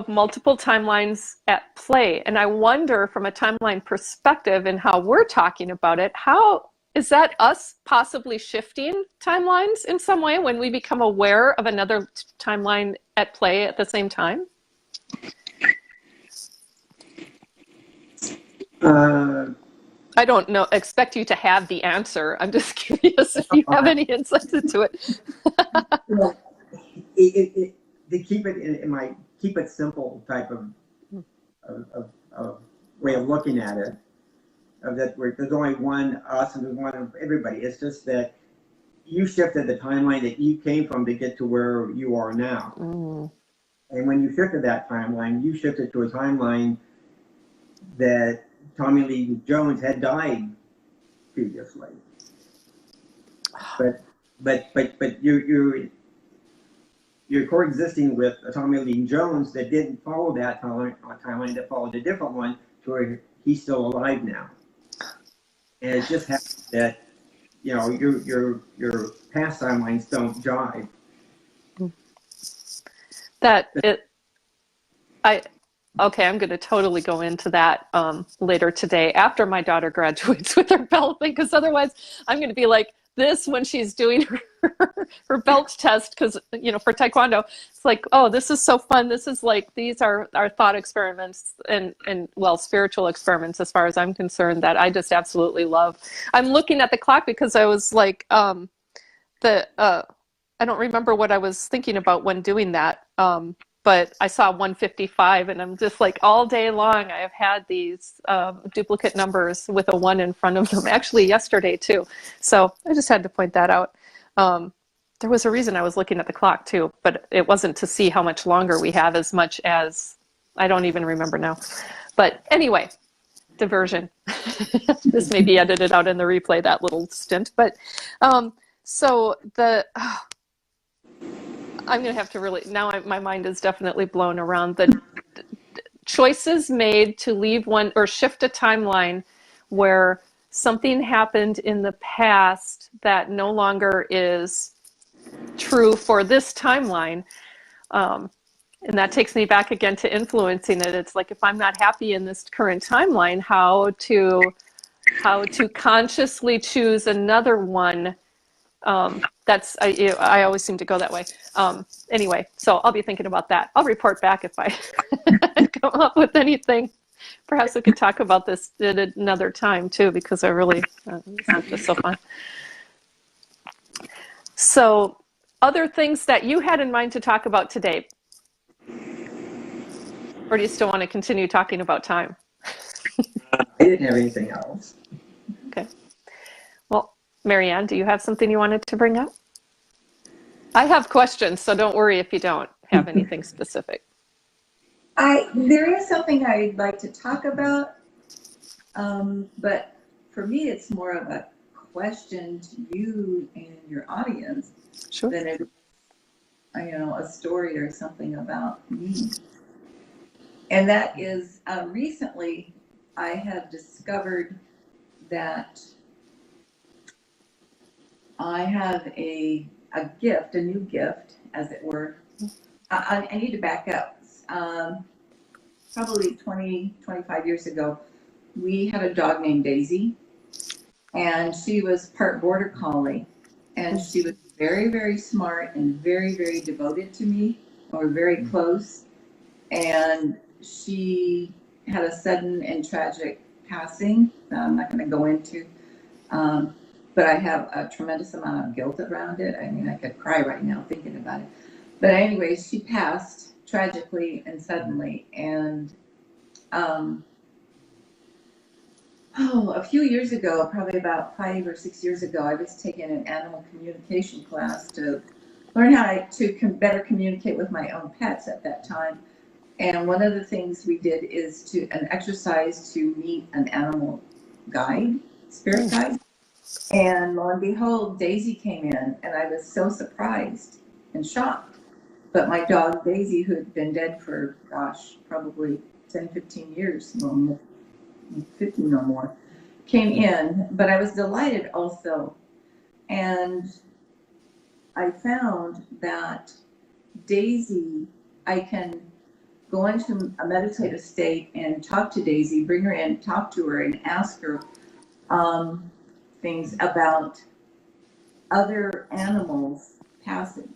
A: multiple timelines at play. And I wonder from a timeline perspective and how we're talking about it, how is that us possibly shifting timelines in some way when we become aware of another timeline at play at the same time? I don't know, expect you to have the answer. I'm just curious if you have any insights into it.
B: Well, to keep it in my keep it simple type of way of looking at it, that there's only one us and there's one of everybody. It's just that you shifted the timeline that you came from to get to where you are now. And when you shifted that timeline, you shifted to a timeline that Tommy Lee Jones had died previously. But you're coexisting with a Tommy Lee Jones that didn't follow that timeline, that followed a different one to where he's still alive now. And it just happens that, you know, your past timelines don't jive.
A: That it, I, okay, I'm going to totally go into that later today after my daughter graduates with her belt, because otherwise I'm going to be like this when she's doing her belt test, because, you know, for Taekwondo, it's like, oh, this is so fun. This is like, these are our thought experiments and well, spiritual experiments as far as I'm concerned, that I just absolutely love. I'm looking at the clock because I was like, I don't remember what I was thinking about when doing that. But I saw 155, and I'm just like, all day long I have had these duplicate numbers with a 1 in front of them, actually yesterday too. So I just had to point that out. There was a reason I was looking at the clock too, but it wasn't to see how much longer we have, as much as, I don't even remember now. But anyway, diversion. This may be edited out in the replay, that little stint. But so I'm going to have to really, now my mind is definitely blown around the choices made to leave one or shift a timeline where something happened in the past that no longer is true for this timeline. And that takes me back again to influencing it. It's like, if I'm not happy in this current timeline, how to consciously choose another one. I always seem to go that way. Anyway, so I'll be thinking about that. I'll report back if I come up with anything. Perhaps we could talk about this at another time too, because I really, it's just so fun. So, other things that you had in mind to talk about today? Or do you still want to continue talking about time?
B: I didn't have anything else.
A: Okay. Well, Mary Ann, do you have something you wanted to bring up? I have questions, so don't worry if you don't have anything specific.
C: There is something I'd like to talk about, but for me, it's more of a question to you and your audience
A: Sure.
C: than it, a story or something about me. And that is, recently I have discovered that I have a gift, a new gift, as it were. I need to back up. Probably 25 years ago, we had a dog named Daisy, and she was part border collie, and she was very, very smart and very, very devoted to me. We were very close, and she had a sudden and tragic passing that I'm not going to go into. But I have a tremendous amount of guilt around it. I mean, I could cry right now thinking about it. But anyways, she passed tragically and suddenly. And a few years ago, probably about 5 or 6 years ago, I was taking an animal communication class to learn how to better communicate with my own pets at that time. And one of the things we did is an exercise to meet an animal guide, spirit guide. And lo and behold, Daisy came in, and I was so surprised and shocked. But my dog, Daisy, who had been dead for, probably 10, 15 years, 15 or more, came in. But I was delighted also. And I found that Daisy, I can go into a meditative state and talk to Daisy, bring her in, talk to her, and ask her things about other animals passing.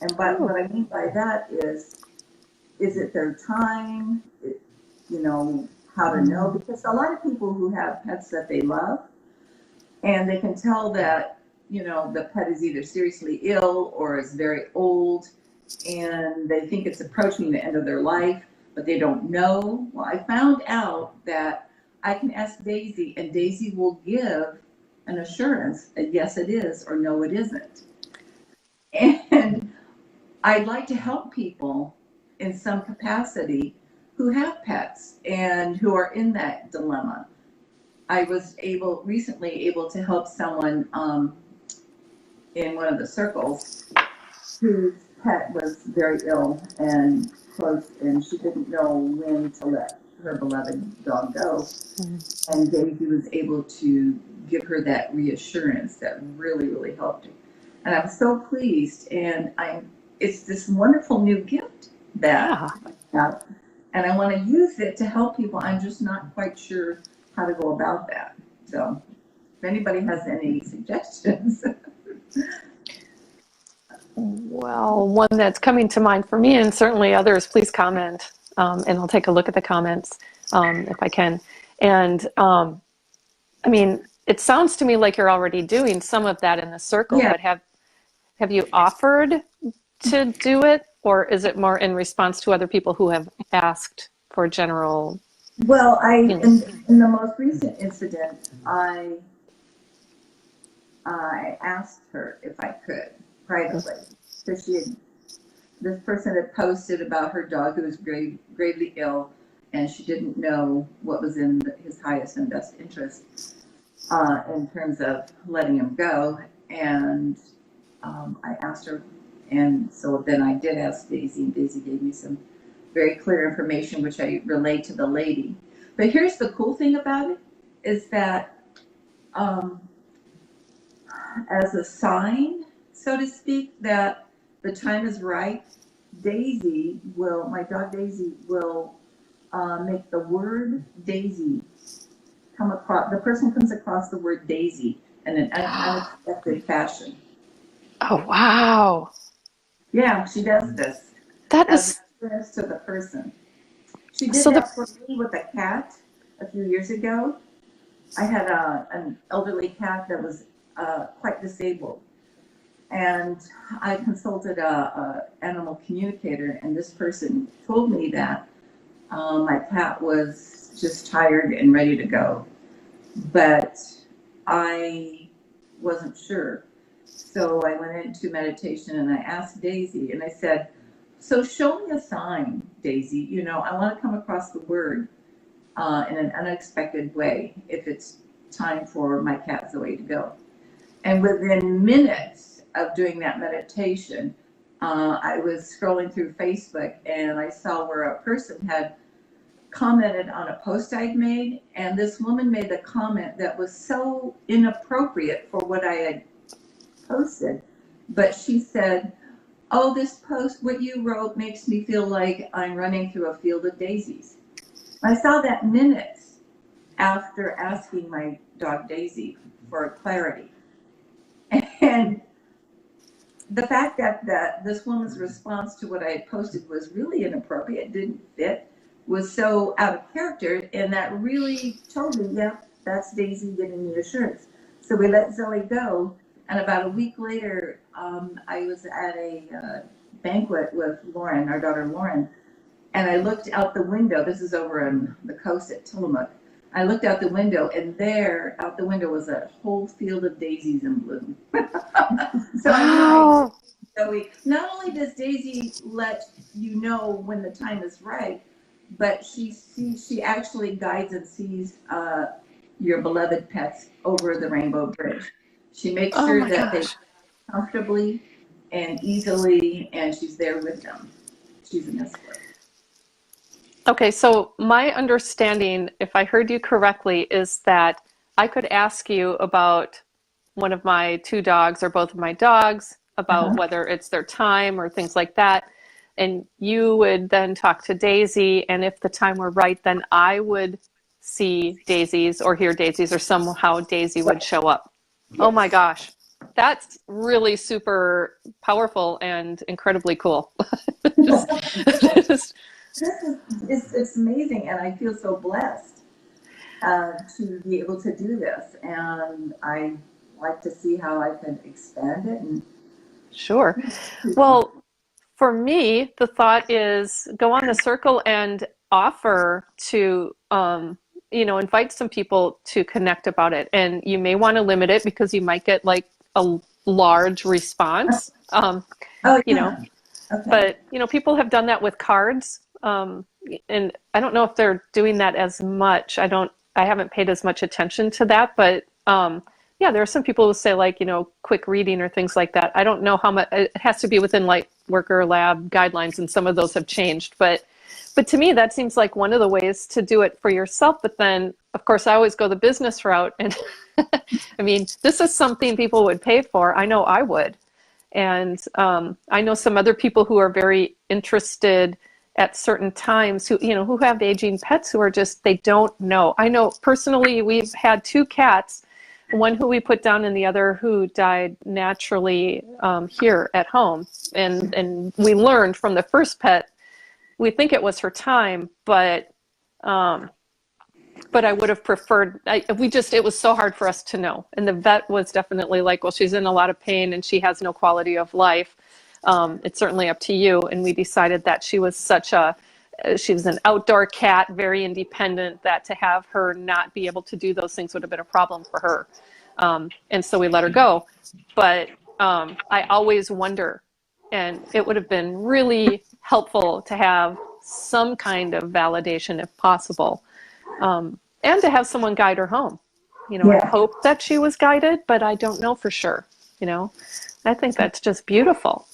C: And what I mean by that is it their time? How to know? Because a lot of people who have pets that they love, and they can tell that, the pet is either seriously ill or is very old, and they think it's approaching the end of their life, but they don't know. Well, I found out that I can ask Daisy, and Daisy will give an assurance that yes, it is, or no, it isn't. And I'd like to help people in some capacity who have pets and who are in that dilemma. I was recently able to help someone in one of the circles whose pet was very ill and close, and she didn't know when to let her beloved dog go. And Daisy was able to give her that reassurance that really, really helped her. And I'm so pleased. And it's this wonderful new gift that I have. And I want to use it to help people. I'm just not quite sure how to go about that. So if anybody has any suggestions.
A: Well, one that's coming to mind for me, and certainly others, please comment, and I'll take a look at the comments if I can. And I mean, it sounds to me like you're already doing some of that in the circle,
C: Yeah.
A: but have you offered to do it, or is it more in response to other people who have asked for general?
C: Well, in the most recent incident, I asked her if I could privately, because this person had posted about her dog who was gravely ill, and she didn't know what was in his highest and best interest in terms of letting him go. And I asked her, and so then I did ask Daisy, and Daisy gave me some very clear information, which I relayed to the lady. But here's the cool thing about it, is that as a sign, so to speak, that the time is right, my dog Daisy will make the word Daisy come across, the person comes across the word Daisy in an unexpected fashion.
A: Oh, wow.
C: Yeah, she does this.
A: That
C: as
A: is
C: a service to the person. She did
A: so
C: that for me with a cat a few years ago. I had an elderly cat that was quite disabled, and I consulted a animal communicator, and this person told me that my cat was just tired and ready to go, but I wasn't sure. So I went into meditation and I asked Daisy, and I said, so show me a sign, Daisy. I want to come across the word in an unexpected way if it's time for my cat Zoe to go. And within minutes of doing that meditation, I was scrolling through Facebook and I saw where a person had commented on a post I'd made, and this woman made a comment that was so inappropriate for what I had posted. But she said, oh, this post, what you wrote makes me feel like I'm running through a field of daisies. I saw that minutes after asking my dog Daisy for clarity. And the fact that this woman's response to what I had posted was really inappropriate, didn't fit, was so out of character, and that really told me, yeah, that's Daisy giving me assurance. So we let Zoe go, and about a week later, I was at a banquet with Lauren, our daughter Lauren, and I looked out the window. This is over on the coast at Tillamook. I looked out the window, and there, out the window, was a whole field of daisies in bloom. So
A: wow.
C: Zoe, not only does Daisy let you know when the time is right, but she actually guides and sees your beloved pets over the Rainbow Bridge. She makes sure that they comfortably and easily, and she's there with them. She's an escort.
A: Okay, so my understanding, if I heard you correctly, is that I could ask you about one of my two dogs or both of my dogs, about whether it's their time or things like that. And you would then talk to Daisy, and if the time were right, then I would see daisies or hear daisies, or somehow Daisy would show up. Yes. Oh my gosh. That's really super powerful and incredibly cool.
C: It's amazing, and I feel so blessed to be able to do this, and I like to see how I can expand it. And
A: sure. Well, for me, the thought is go on the circle and offer to invite some people to connect about it, and you may want to limit it because you might get like a large response. Okay. But people have done that with cards. And I don't know if they're doing that as much. I haven't paid as much attention to that, but there are some people who say like, quick reading or things like that. I don't know how much, it has to be within Lightworker Lab guidelines, and some of those have changed, but But to me, that seems like one of the ways to do it for yourself. But then, of course, I always go the business route. And I mean, this is something people would pay for. I know I would. And I know some other people who are very interested at certain times who, who have aging pets who are just, they don't know. I know personally, we've had 2 cats, one who we put down and the other who died naturally here at home. And we learned from the first pet, we think it was her time, but I would have preferred, it was so hard for us to know. And the vet was definitely like, well, she's in a lot of pain and she has no quality of life. It's certainly up to you. And we decided that she was she was an outdoor cat, very independent, that to have her not be able to do those things would have been a problem for her. And so we let her go. But I always wonder, and it would have been really helpful to have some kind of validation if possible. And to have someone guide her home. I hope that she was guided, but I don't know for sure. I think that's just beautiful.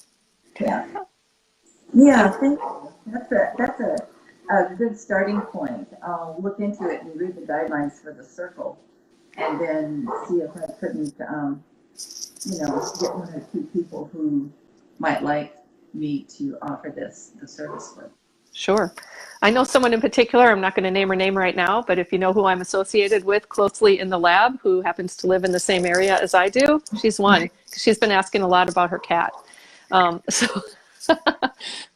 C: Yeah, I think that's a good starting point. I'll look into it and read the guidelines for the circle, and then see if I couldn't, get 1 or 2 people who might like me to offer the service with.
A: Sure. I know someone in particular, I'm not going to name her name right now, but if you know who I'm associated with closely in the lab, who happens to live in the same area as I do, she's one. She's been asking a lot about her cat.
C: I'm sorry,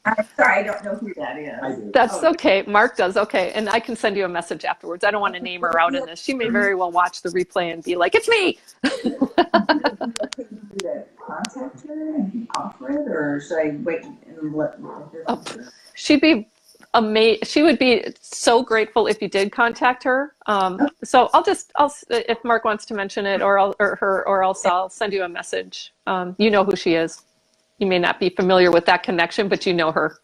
C: I don't know who that is.
A: That's okay. Mark does. Okay. And I can send you a message afterwards. I don't want to name her out in this. She may very well watch the replay and be like, it's me.
C: Contact her and offer it, or should I wait and let her?
A: She'd be amazing. She would be so grateful if you did contact her. So I'll if Mark wants to mention it, or else I'll send you a message. You know who she is. You may not be familiar with that connection, but you know her.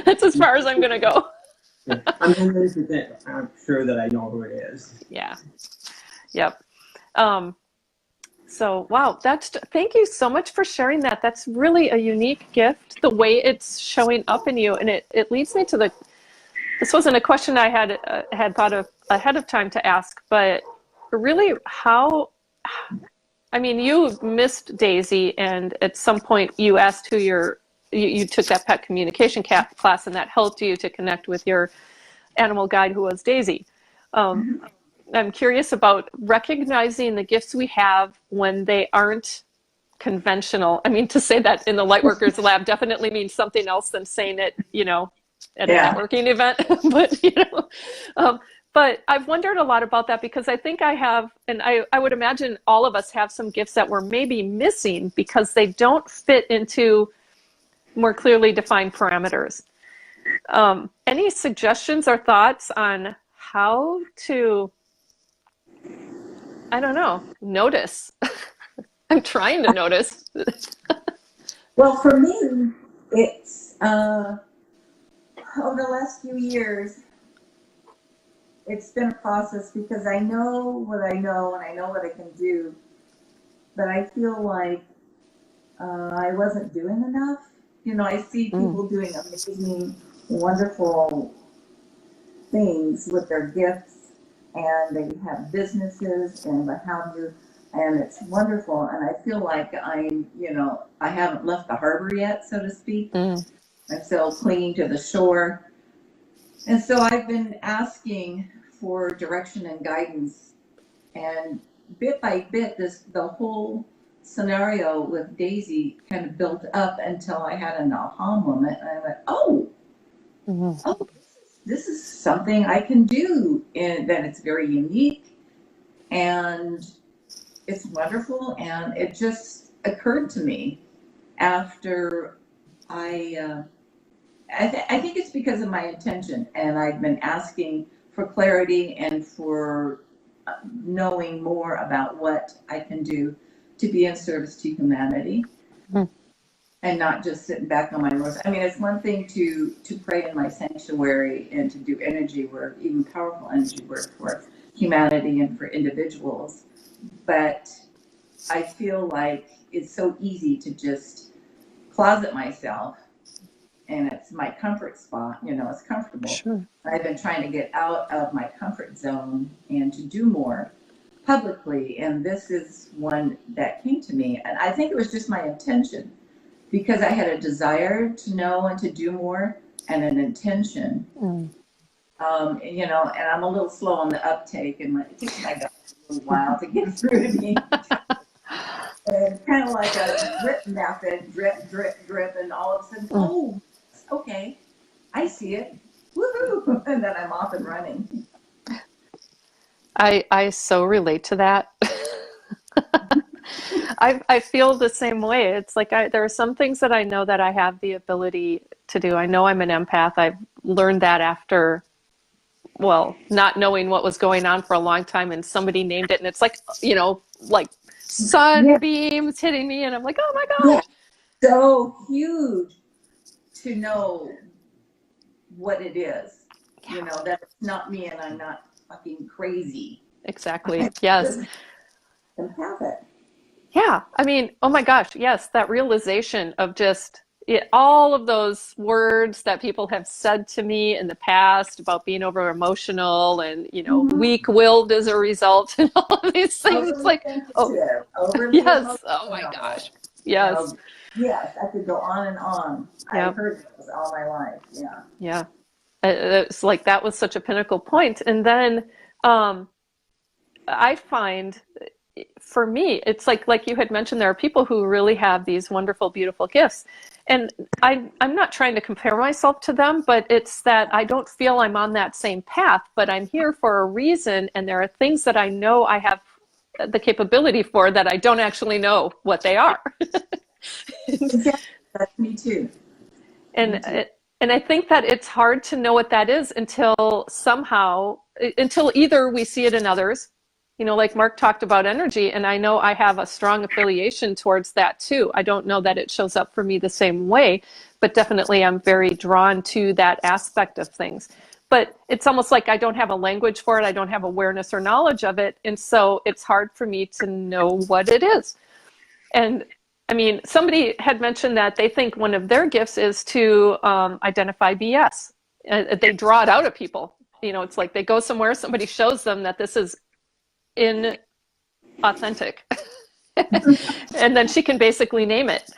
A: That's as far as I'm going to go.
B: I'm sure that I know who it is.
A: Yeah. Yep. So, wow, thank you so much for sharing that. That's really a unique gift, the way it's showing up in you. And it leads me to this wasn't a question I had thought of ahead of time to ask, but really you missed Daisy, and at some point you asked who you took that pet communication class, and that helped you to connect with your animal guide, who was Daisy. I'm curious about recognizing the gifts we have when they aren't conventional. I mean, to say that in the Lightworkers lab definitely means something else than saying it, at a networking event. But I've wondered a lot about that, because I think I have, and I would imagine all of us have some gifts that we're maybe missing because they don't fit into more clearly defined parameters. Any suggestions or thoughts on how to, I don't know, notice? I'm trying to notice.
C: Well, for me, it's over the last few years, it's been a process, because I know what I know and I know what I can do, but I feel like I wasn't doing enough. I see people doing amazing, wonderful things with their gifts, and they have businesses and what have you, and it's wonderful. And I feel like I haven't left the harbor yet, so to speak. I'm still clinging to the shore. And so I've been asking for direction and guidance, and bit by bit, the whole scenario with Daisy kind of built up until I had an aha moment, and I went, oh, this is something I can do, and then it's very unique, and it's wonderful. And it just occurred to me after I think it's because of my intention, and I've been asking for clarity and for knowing more about what I can do to be in service to humanity, and not just sitting back on my rose. I mean, it's one thing to pray in my sanctuary and to do energy work, even powerful energy work for humanity and for individuals, but I feel like it's so easy to just closet myself and it's my comfort spot, you know, it's comfortable.
A: Sure.
C: I've been trying to get out of my comfort zone and to do more publicly, and this is one that came to me, and I think it was just my intention, because I had a desire to know and to do more, and an intention. You know, and I'm a little slow on the uptake, and it takes my guys a little while to get through to me. And kind of like a drip method, drip, drip, drip, and all of a sudden, oh, okay, I see it, woohoo, and then I'm off and running.
A: I so relate to that. I feel the same way. It's like there are some things that I know that I have the ability to do. I know I'm an empath. I've learned that after, well, not knowing what was going on for a long time, and somebody named it, and it's like, you know, like sunbeams hitting me, and I'm like, oh my gosh.
C: Yeah. So huge to know what it is. You know, that it's not me and I'm not fucking crazy.
A: Exactly. Yes.
C: Empathic.
A: Yeah. I mean, oh my gosh. Yes. That realization of just all of those words that people have said to me in the past about being over emotional and, you know, weak-willed as a result, and all of these things. It's like, oh, yes. Oh my gosh. Yes.
C: You know, yes. I could go on and on.
A: Yep.
C: I've heard those all my life. Yeah.
A: Yeah. It's like that was such a pinnacle point. And then I find, for me, it's like you had mentioned, there are people who really have these wonderful, beautiful gifts. And I'm not trying to compare myself to them, but it's that I don't feel I'm on that same path, but I'm here for a reason. And there are things that I know I have the capability for that I don't actually know what they are.
C: That's me too.
A: And I think that it's hard to know what that is until either we see it in others, you know, like Mark talked about energy, and I know I have a strong affiliation towards that too. I don't know that it shows up for me the same way, but definitely I'm very drawn to that aspect of things. But it's almost like I don't have a language for it. I don't have awareness or knowledge of it. And so it's hard for me to know what it is. And I mean, somebody had mentioned that they think one of their gifts is to identify BS. They draw it out of people. You know, it's like they go somewhere, somebody shows them that this is inauthentic. And then she can basically name it.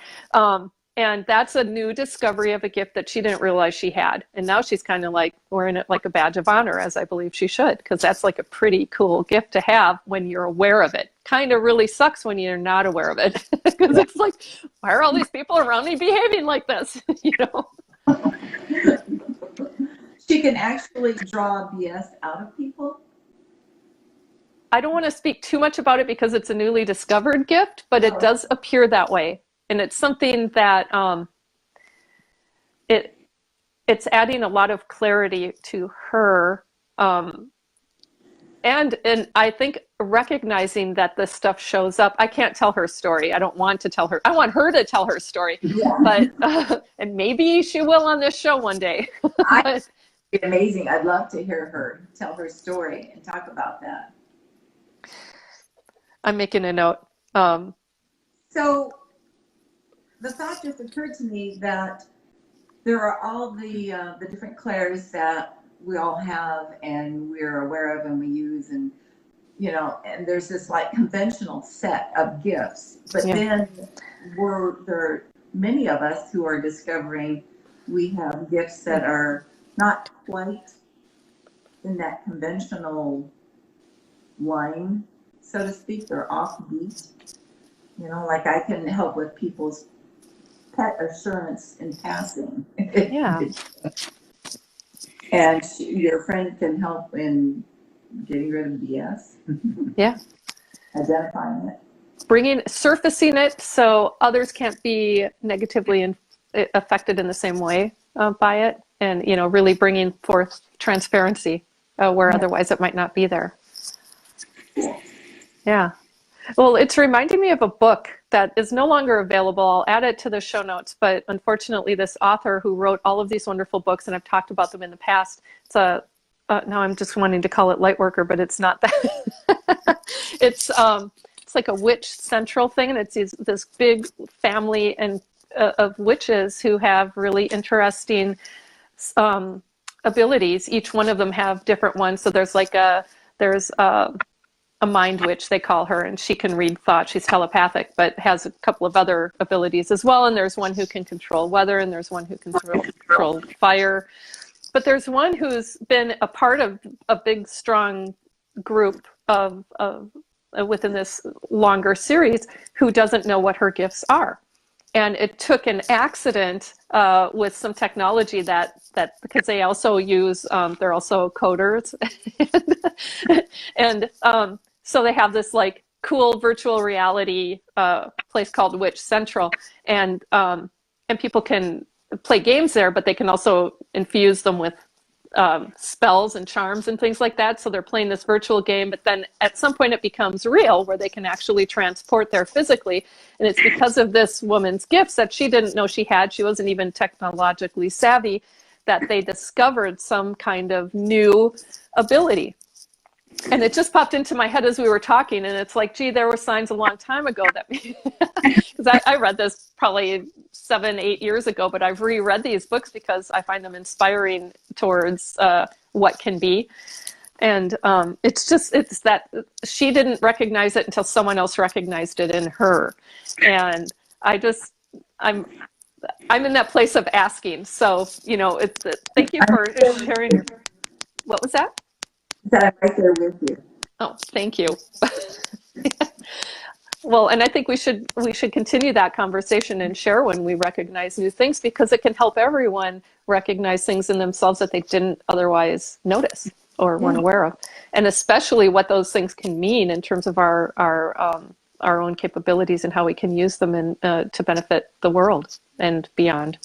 A: And that's a new discovery of a gift that she didn't realize she had. And now she's kind of like wearing it like a badge of honor, as I believe she should, because that's like a pretty cool gift to have when you're aware of it. Kind of really sucks when you're not aware of it, because it's like, why are all these people around me behaving like this? You know?
C: She can actually draw BS out of people.
A: I don't want to speak too much about it because it's a newly discovered gift, but it does appear that way. And it's something that it's adding a lot of clarity to her. And I think recognizing that this stuff shows up. I can't tell her story. I don't want to tell her. I want her to tell her story. Yeah. But and maybe she will on this show one day.
C: It'd be amazing. I'd love to hear her tell her story and talk about that.
A: I'm making a note.
C: So the thought just occurred to me that there are all the different clairs that we all have and we're aware of and we use, and you know, and there's this like conventional set of gifts, but then there are many of us who are discovering we have gifts that are not quite in that conventional line, so to speak. They're offbeat. You know, like I can help with people's pet assurance in passing.
A: Yeah.
C: And your friend can help in getting rid of BS.
A: Yeah.
C: Identifying it.
A: Surfacing it so others can't be negatively affected in the same way by it. And, you know, really bringing forth transparency where otherwise it might not be there. Yeah. Well, it's reminding me of a book that is no longer available. I'll add it to the show notes, but unfortunately this author who wrote all of these wonderful books, and I've talked about them in the past, now I'm just wanting to call it Lightworker, but it's not that. It's like a witch central thing, and it's this big family, and of witches who have really interesting abilities. Each one of them have different ones. So there's a mind witch, they call her, and she can read thoughts. She's telepathic, but has a couple of other abilities as well. And there's one who can control weather, and there's one who can control fire. But there's one who's been a part of a big, strong group of within this longer series who doesn't know what her gifts are. And it took an accident with some technology that because they also use, they're also coders. and so they have this like cool virtual reality place called Witch Central. And people can play games there, but they can also infuse them with spells and charms and things like that. So they're playing this virtual game, but then at some point it becomes real where they can actually transport there physically. And it's because of this woman's gifts that she didn't know she had. She wasn't even technologically savvy, that they discovered some kind of new ability. And it just popped into my head as we were talking, and it's like, gee, there were signs a long time ago that, because I read this probably 7-8 years ago, but I've reread these books because I find them inspiring towards what can be. And it's that she didn't recognize it until someone else recognized it in her. And I'm in that place of asking. So, thank you for sharing. What was that?
C: That I'm right there with you.
A: Oh, thank you. Well, and I think we should continue that conversation and share when we recognize new things, because it can help everyone recognize things in themselves that they didn't otherwise notice or weren't aware of, and especially what those things can mean in terms of our own capabilities and how we can use them to benefit the world and beyond.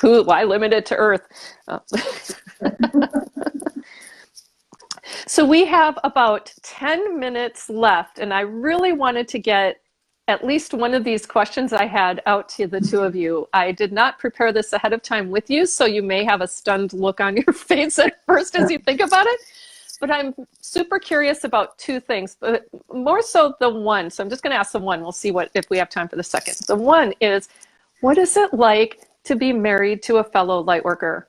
A: Why limit it to Earth? So we have about 10 minutes left, and I really wanted to get at least one of these questions I had out to the two of you. I did not prepare this ahead of time with you, so you may have a stunned look on your face at first as you think about it. But I'm super curious about two things, but more so the one. So I'm just going to ask the one. We'll see if we have time for the second. The one is, what is it like to be married to a fellow lightworker?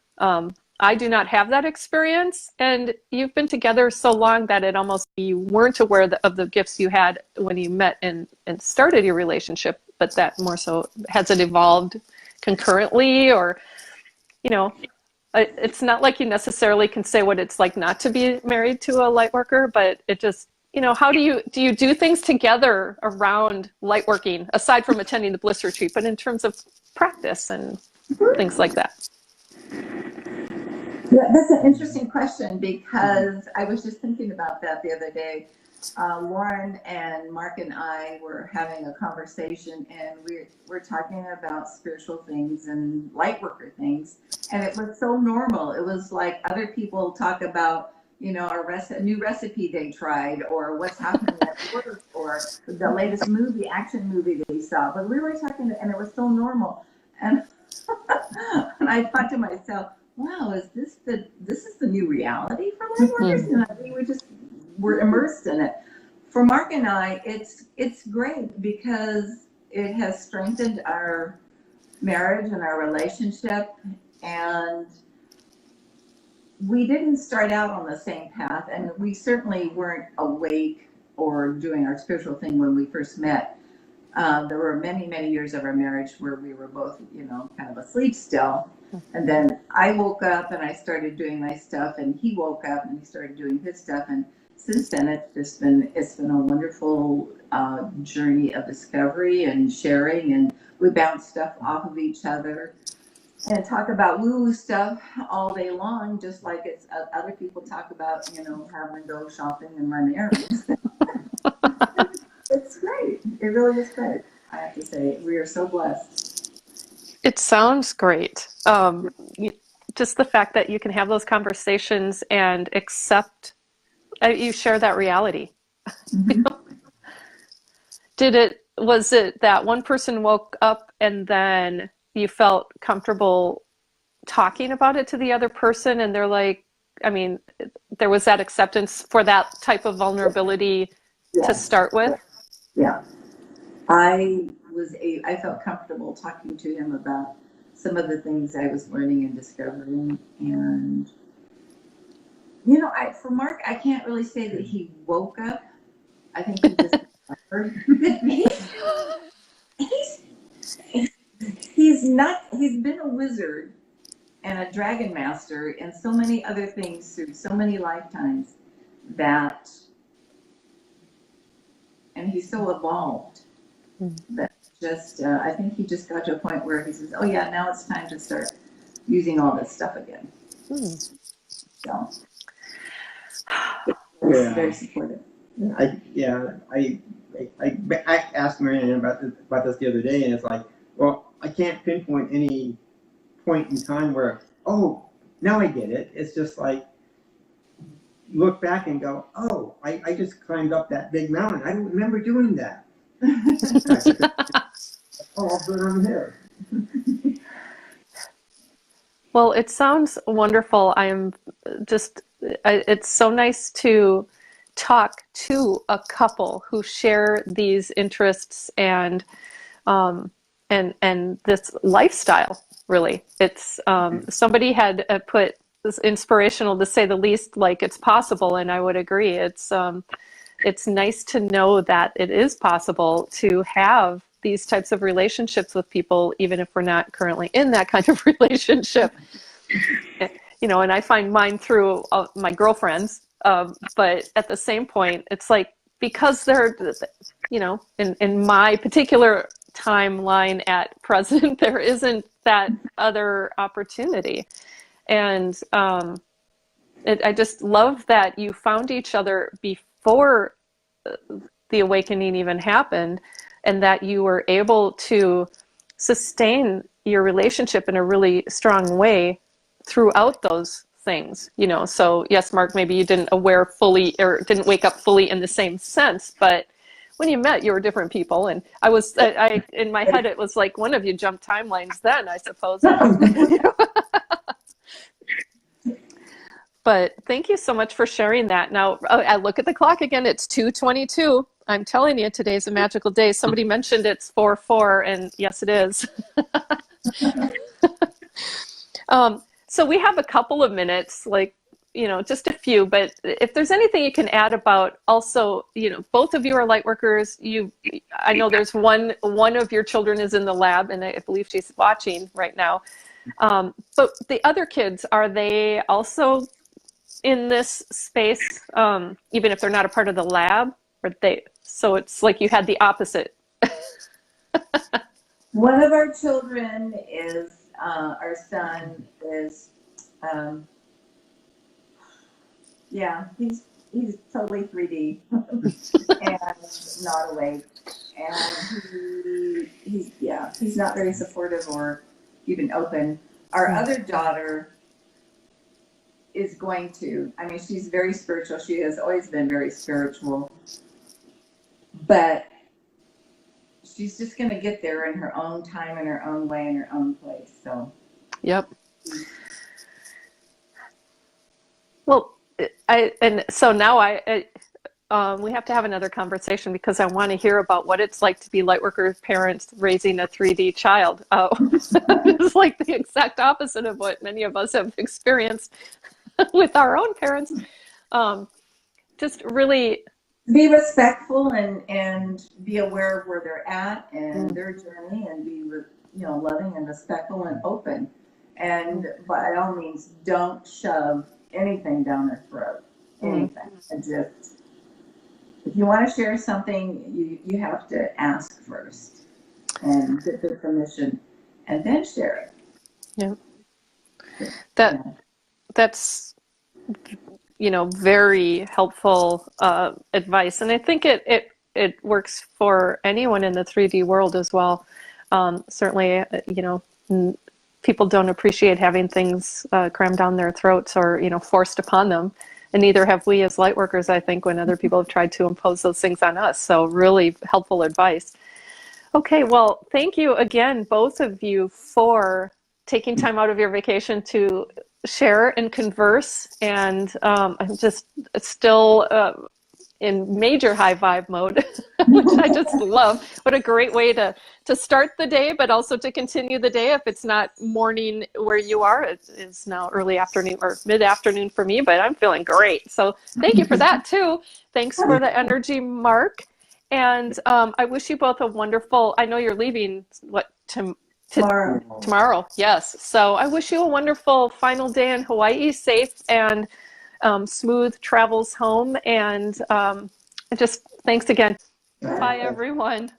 A: I do not have that experience, and you've been together so long that it almost, you weren't aware of the gifts you had when you met and started your relationship, but that more so, has it evolved concurrently, or, it's not like you necessarily can say what it's like not to be married to a lightworker, but it just, how do you do things together around lightworking, aside from attending the Bliss Retreat, but in terms of practice and things like that?
C: Yeah, that's an interesting question, because I was just thinking about that the other day. Lauren and Mark and I were having a conversation, and we're talking about spiritual things and lightworker things, and it was so normal. It was like other people talk about, a new recipe they tried, or what's happening at work, or the latest action movie they saw. But we were talking, and it was so normal. And and I thought to myself, wow, is this the new reality for lightworkers? And we're immersed in it. For Mark and I, it's great, because it has strengthened our marriage and our relationship, and we didn't start out on the same path, and we certainly weren't awake or doing our spiritual thing when we first met. There were many, many years of our marriage where we were both, kind of asleep still. And then I woke up and I started doing my stuff, and he woke up and he started doing his stuff. And since then, it's been a wonderful journey of discovery and sharing, and we bounce stuff off of each other and talk about woo-woo stuff all day long, just like it's other people talk about, having to go shopping and run errands. It's great. It really is great. I have to say, we are so blessed.
A: It sounds great. Just the fact that you can have those conversations and accept, you share that reality.
C: Mm-hmm.
A: Was it that one person woke up and then you felt comfortable talking about it to the other person, and they're like, there was that acceptance for that type of vulnerability to start with?
C: Yeah. I I felt comfortable talking to him about some of the things I was learning and discovering. And, you know, for Mark, I can't really say that he woke up. I think he just he's been a wizard and a dragon master and so many other things through so many lifetimes and he's so evolved that I think he just got to a point where he says, oh yeah, now it's time to start using all this stuff again. So very supportive.
B: I asked Mary Ann about this the other day, and it's like, well, I can't pinpoint any point in time where, oh, now I get it. It's just like, look back and go, oh, I just climbed up that big mountain. I don't remember doing that. Oh, I'll put it on here.
A: Well, it sounds wonderful. It's so nice to talk to a couple who share these interests and this lifestyle, really. It's somebody had put this inspirational, to say the least, like it's possible, and I would agree. It's nice to know that it is possible to have these types of relationships with people, even if we're not currently in that kind of relationship. You know, and I find mine through my girlfriends, but at the same point, it's like, because they're, you know, in my particular timeline at present, there isn't that other opportunity. And I just love that you found each other before the awakening even happened, and that you were able to sustain your relationship in a really strong way throughout those things, you know. So yes, Mark, maybe you didn't aware fully, or didn't wake up fully in the same sense, but when you met, you were different people. And I in my head, it was like one of you jumped timelines then, I suppose. But thank you so much for sharing that. Now, I look at the clock again, it's 2:22. I'm telling you, today's a magical day. Somebody mentioned it's 4:04, and yes, it is. So we have a couple of minutes, like, you know, just a few, but if there's anything you can add about, also, you know, both of you are light workers. I know there's one of your children is in the lab, and I believe she's watching right now. But the other kids, are they also in this space, even if they're not a part of the lab? So it's like you had the opposite.
C: One of our children is, our son is, he's totally 3D and not awake. And he's not very supportive or even open. Our other daughter is going to, I mean, she's very spiritual. She has always been very spiritual, but she's just going to get there in her own time, in her own way, in her own place. So,
A: yep. Well, so now we have to have another conversation, because I want to hear about what it's like to be Lightworker parents raising a 3D child. It's like the exact opposite of what many of us have experienced with our own parents. Just really
C: be respectful and be aware of where they're at and their journey, and be, loving and respectful and open. And by all means, don't shove anything down their throat. Anything. And just, if you want to share something, you have to ask first and get their permission, and then share it.
A: Yeah. That's very helpful advice, and I think it works for anyone in the 3D world as well. Certainly, people don't appreciate having things crammed down their throats or forced upon them, and neither have we as light workers, I think, when other people have tried to impose those things on us. So really helpful advice. Okay, well, thank you again, both of you, for taking time out of your vacation to share and converse. And I'm just still in major high vibe mode, which I just love. What a great way to start the day, but also to continue the day. If it's not morning where you are, it's now early afternoon or mid-afternoon for me, but I'm feeling great. So thank you for that too. Thanks for the energy, Mark. And I wish you both a wonderful, I know you're leaving, tomorrow, yes. So I wish you a wonderful final day in Hawaii, safe and smooth travels home. And just thanks again. Bye, everyone.